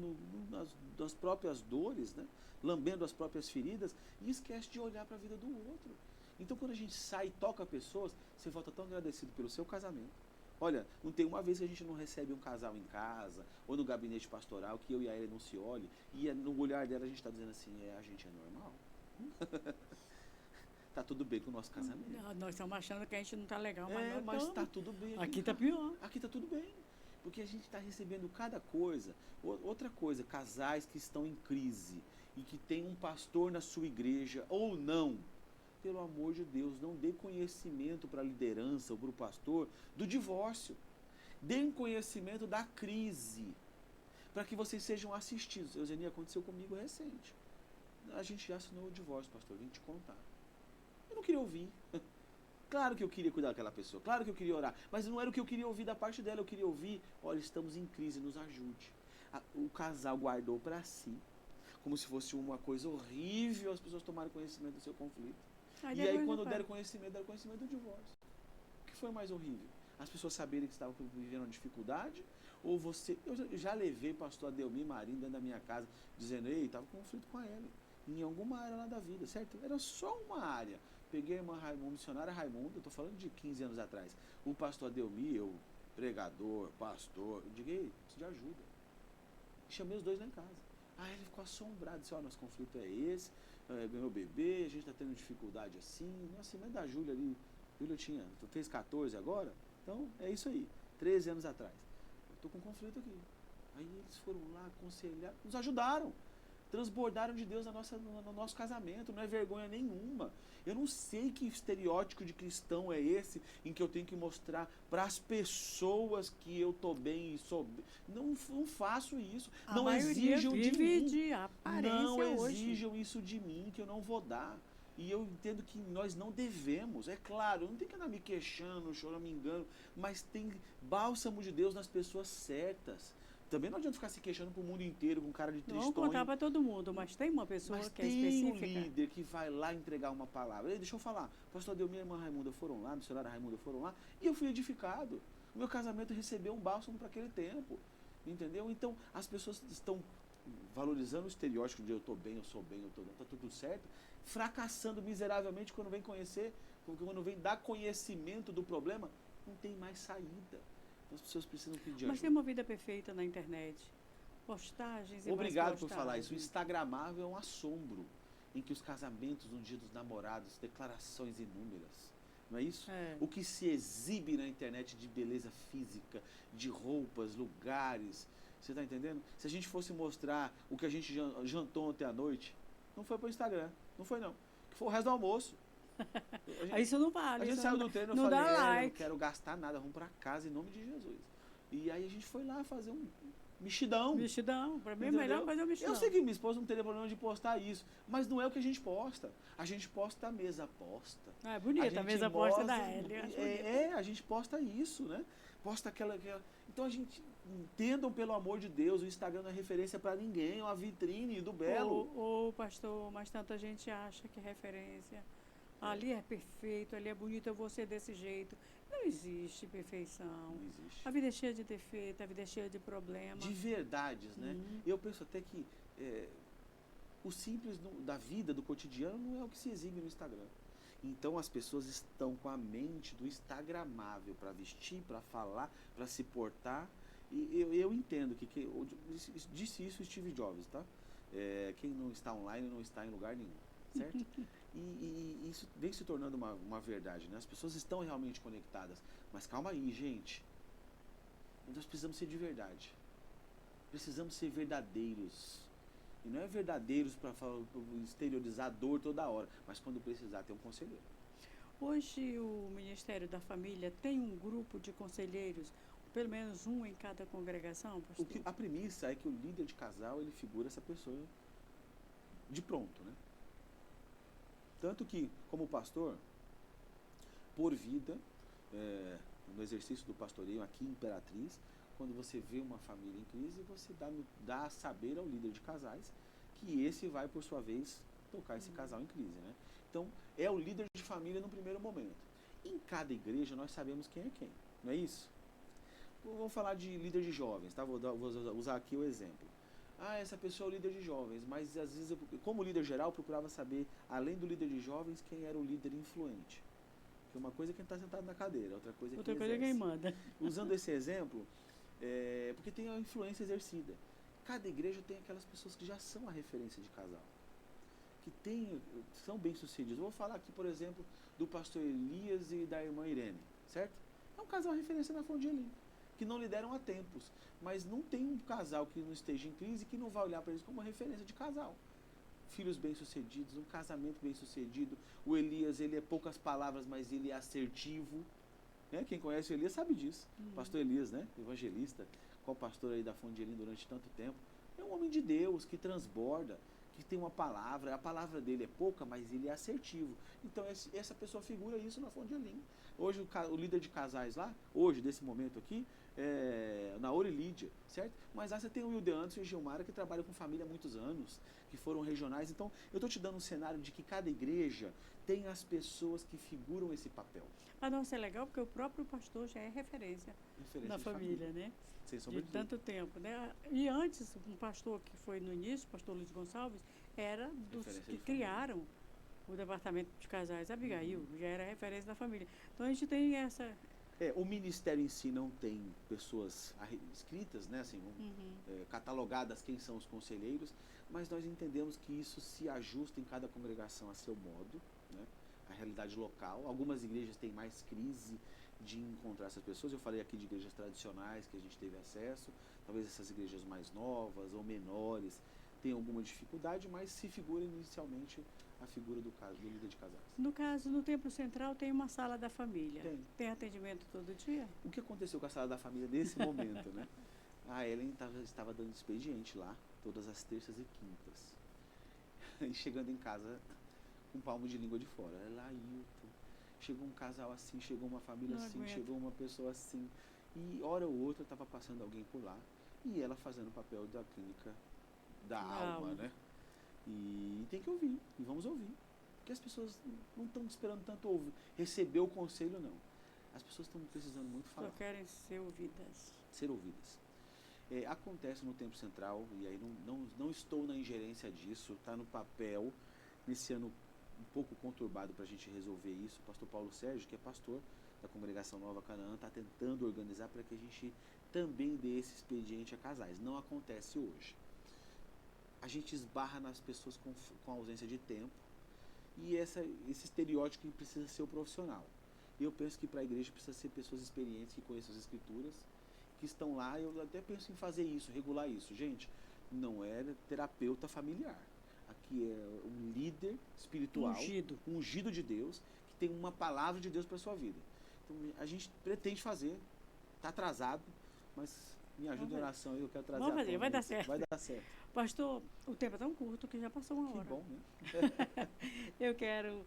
nas próprias dores, né? Lambendo as próprias feridas, e esquece de olhar para a vida do outro. Então, quando a gente sai e toca pessoas, você volta tão agradecido pelo seu casamento. Olha, não tem uma vez que a gente não recebe um casal em casa, ou no gabinete pastoral, que eu e a Ela não se olhe, e no olhar dela a gente está dizendo assim, a gente é normal. Tá tudo bem com o nosso casamento. Nós estamos achando que a gente não está legal, mas está tudo bem. Aqui está pior. Aqui está tudo bem. Porque a gente está recebendo cada coisa. Outra coisa, casais que estão em crise e que tem um pastor na sua igreja ou não. Pelo amor de Deus, não dê conhecimento para a liderança ou para o pastor do divórcio. Dê conhecimento da crise, para que vocês sejam assistidos. Eugenia, aconteceu comigo recente. A gente já assinou o divórcio, pastor, vim te contar. Eu não queria ouvir. Claro que eu queria cuidar daquela pessoa, claro que eu queria orar, mas não era o que eu queria ouvir da parte dela. Eu queria ouvir, olha, estamos em crise, nos ajude. O casal guardou para si, como se fosse uma coisa horrível, as pessoas tomaram conhecimento do seu conflito. E aí quando deram conhecimento do divórcio. O que foi mais horrível? As pessoas saberem que estavam vivendo uma dificuldade? Ou você... Eu já levei pastor Adelmir Marinho dentro da minha casa, dizendo, ei, estava com conflito com a Ellen. em alguma área lá da vida, certo? Era só uma área. Peguei a irmã Raimunda, missionária Raimunda, eu tô falando de 15 anos atrás. O pastor Adelmi, eu, pregador, pastor, eu digo, ei, preciso de ajuda. Chamei os dois lá em casa. Aí ele ficou assombrado, disse, nosso conflito é esse, ganhou bebê, a gente está tendo dificuldade assim. Nossa, mas da Júlia ali, Júlia tu fez 14 agora? Então, é isso aí, 13 anos atrás. Eu tô com um conflito aqui. Aí eles foram lá aconselhar, nos ajudaram. Transbordaram de Deus no nosso casamento, não é vergonha nenhuma. Eu não sei que estereótipo de cristão é esse em que eu tenho que mostrar para as pessoas que eu tô bem e sou bem. Não faço isso. A não maioria exijam de vive mim. de aparência Não hoje. exijam isso de mim, que eu não vou dar. E eu entendo que nós não devemos. É claro, eu não tenho que andar me queixando, choramingando, mas tem bálsamo de Deus nas pessoas certas. Também não adianta ficar se queixando pro mundo inteiro com cara de tristonho. Não vou contar para todo mundo, mas tem uma pessoa que é tem específica. um líder que vai lá entregar uma palavra. Ei, deixa eu falar. O pastor Adelmi e a irmã Raimunda foram lá, a missionária Raimunda foram lá, e eu fui edificado. O meu casamento recebeu um bálsamo para aquele tempo. Entendeu? Então, as pessoas estão valorizando o estereótipo de eu tô bem, eu sou bem, eu tô bem, tá tudo certo, fracassando miseravelmente quando vem conhecer, porque quando vem dar conhecimento do problema, não tem mais saída. As pessoas precisam pedir ajuda. Mas tem uma vida perfeita na internet. Postagens e Obrigado mais por postagens. falar isso. O instagramável é um assombro, em que os casamentos no dia dos namorados, declarações inúmeras. Não é isso? É. O que se exibe na internet de beleza física, de roupas, lugares. Você está entendendo? Se a gente fosse mostrar o que a gente jantou ontem à noite, não foi para o Instagram. Não foi, não. Que foi o resto do almoço. Isso não vale. A gente isso saiu do treino e não falei, dá eu like. não quero gastar nada, vamos para casa em nome de Jesus. E aí a gente foi lá fazer um mexidão. Mexidão, para mim Entendeu? é melhor fazer um mexidão. Eu sei que minha esposa não teria problema de postar isso, mas não é o que a gente posta. A gente posta a mesa posta. Ah, é bonita a mesa posta da Hélia. A gente posta isso, né? Posta aquela... Então a gente, entendam pelo amor de Deus, o Instagram não é referência para ninguém, é uma vitrine do belo. Ô, pastor, mas tanta gente acha que é referência. Ali é perfeito, ali é bonito, eu vou ser desse jeito. Não existe perfeição. Não existe. A vida é cheia de defeito, a vida é cheia de problemas. De verdades, né? Eu penso até que o simples da vida, do cotidiano, não é o que se exibe no Instagram. Então as pessoas estão com a mente do instagramável para vestir, para falar, para se portar. E eu entendo que disse isso Steve Jobs, tá? Quem não está online não está em lugar nenhum, certo? E isso vem se tornando uma verdade, né? As pessoas estão realmente conectadas. Mas calma aí, gente. Nós precisamos ser de verdade. Precisamos ser verdadeiros. E não é verdadeiros para exteriorizar dor toda hora, mas quando precisar ter um conselheiro. Hoje o Ministério da Família tem um grupo de conselheiros, pelo menos um em cada congregação, pastor? A premissa é que o líder de casal, ele figura essa pessoa de pronto, né? Tanto que, como pastor, por vida, no exercício do pastoreio aqui em Imperatriz, quando você vê uma família em crise, você dá a saber ao líder de casais que esse vai, por sua vez, tocar esse casal em crise, né? Então, é o líder de família no primeiro momento. Em cada igreja, nós sabemos quem é quem, não é isso? Vamos falar de líder de jovens, tá? Vou usar aqui o exemplo. Essa pessoa é o líder de jovens, mas às vezes, como líder geral, eu procurava saber, além do líder de jovens, quem era o líder influente. Porque uma coisa é quem está sentado na cadeira, outra coisa é quem exerce. Quem manda. Usando esse exemplo, porque tem a influência exercida. Cada igreja tem aquelas pessoas que já são a referência de casal, que são bem-sucedidos. Eu vou falar aqui, por exemplo, do pastor Elias e da irmã Irene, certo? É um casal referência na Fonte de Elim, que não lideram há tempos, mas não tem um casal que não esteja em crise que não vai olhar para eles como uma referência de casal. Filhos bem-sucedidos, um casamento bem-sucedido. O Elias, ele é poucas palavras, mas ele é assertivo. Né? Quem conhece o Elias sabe disso. Pastor Elias, né? Evangelista, qual pastor aí da Fonte de Elim durante tanto tempo. É um homem de Deus que transborda, que tem uma palavra. A palavra dele é pouca, mas ele é assertivo. Então essa pessoa figura isso na Fonte de Elim. Hoje o líder de casais lá, hoje, desse momento aqui, é Naor e Lídia, certo? Mas lá você tem o Wilde Anderson e Gilmara que trabalham com família há muitos anos, que foram regionais. Então, eu estou te dando um cenário de que cada igreja tem as pessoas que figuram esse papel. Nossa, é legal porque o próprio pastor já é referência na família, né? Sem sombra de tanto tempo, né? E antes, um pastor que foi no início, o pastor Luiz Gonçalves, era dos Referência que de família. criaram o departamento de casais. Abigail já era referência da família. Então a gente tem essa... O ministério em si não tem pessoas escritas, né, assim, catalogadas quem são os conselheiros, mas nós entendemos que isso se ajusta em cada congregação a seu modo, né, a realidade local. Algumas igrejas têm mais crise de encontrar essas pessoas. Eu falei aqui de igrejas tradicionais que a gente teve acesso, talvez essas igrejas mais novas ou menores tenham alguma dificuldade, mas se figura inicialmente a figura do líder de casais. No caso, no Templo Central tem uma sala da família. Tem atendimento todo dia? O que aconteceu com a sala da família nesse momento, né? A Ellen estava dando expediente lá, todas as terças e quintas. E chegando em casa com um palmo de língua de fora. Ela, Ailton, chegou um casal assim, chegou uma família Não assim, aguento. chegou uma pessoa assim. E hora ou outra estava passando alguém por lá. E ela fazendo o papel da clínica da alma, né? E tem que ouvir, e vamos ouvir. Porque as pessoas não estão esperando tanto receber o conselho, não. As pessoas estão precisando muito falar. Só querem ser ouvidas. Ser ouvidas. Acontece no Templo Central, e aí não estou na ingerência disso, está no papel, nesse ano um pouco conturbado para a gente resolver isso. O pastor Paulo Sérgio, que é pastor da Congregação Nova Canaã, está tentando organizar para que a gente também dê esse expediente a casais. Não acontece hoje. A gente esbarra nas pessoas com ausência de tempo e esse estereótipo que precisa ser o profissional. Eu penso que para a igreja precisa ser pessoas experientes que conheçam as escrituras, que estão lá. Eu até penso em fazer isso, regular isso. Gente, não é terapeuta familiar. Aqui é um líder espiritual, ungido de Deus, que tem uma palavra de Deus para a sua vida. Então a gente pretende fazer, está atrasado, mas me ajuda em oração, eu quero trazer. Vamos fazer, vai dar certo. Vai dar certo. Pastor, o tempo é tão curto que já passou uma hora. Que bom, né? Eu quero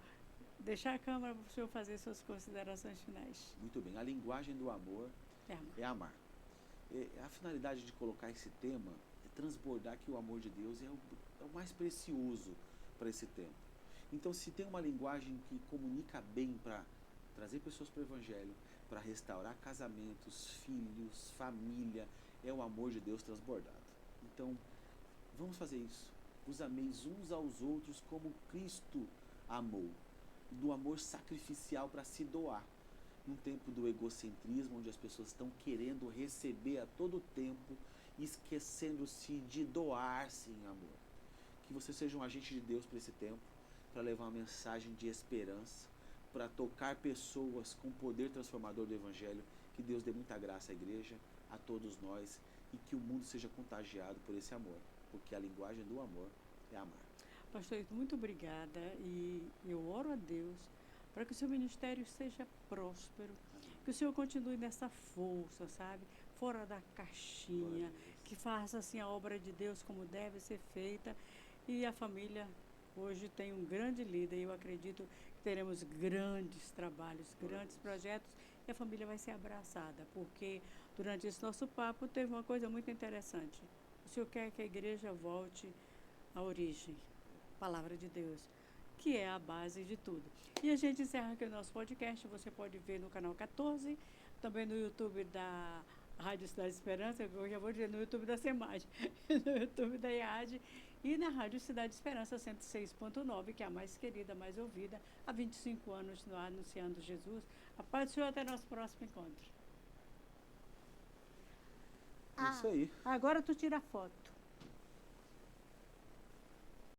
deixar a câmera para o senhor fazer suas considerações finais. Muito bem. A linguagem do amor é amar. A finalidade de colocar esse tema é transbordar que o amor de Deus é o mais precioso para esse tempo. Então, se tem uma linguagem que comunica bem para trazer pessoas para o Evangelho, para restaurar casamentos, filhos, família, é o amor de Deus transbordado. Então, vamos fazer isso. Os ameis uns aos outros como Cristo amou. Do amor sacrificial para se doar. Num tempo do egocentrismo, onde as pessoas estão querendo receber a todo tempo, esquecendo-se de doar-se em amor. Que você seja um agente de Deus para esse tempo, para levar uma mensagem de esperança, para tocar pessoas com o poder transformador do Evangelho. Que Deus dê muita graça à igreja, a todos nós, e que o mundo seja contagiado por esse amor, porque a linguagem do amor é amar. Pastor, muito obrigada, e eu oro a Deus para que o seu ministério seja próspero, que o Senhor continue nessa força, sabe? Fora da caixinha, que faça assim a obra de Deus como deve ser feita. E a família hoje tem um grande líder, e eu acredito que teremos grandes trabalhos, grandes projetos, e a família vai ser abraçada, porque durante esse nosso papo teve uma coisa muito interessante. O Senhor quer que a igreja volte à origem, palavra de Deus, que é a base de tudo. E a gente encerra aqui o nosso podcast. Você pode ver no canal 14, também no YouTube da Rádio Cidade Esperança, eu já vou dizer no YouTube da SEMAD, no YouTube da IAD e na Rádio Cidade Esperança 106.9, que é a mais querida, mais ouvida, há 25 anos no ar, anunciando Jesus. A paz do Senhor, até nosso próximo encontro. Isso aí. Agora tu tira a foto.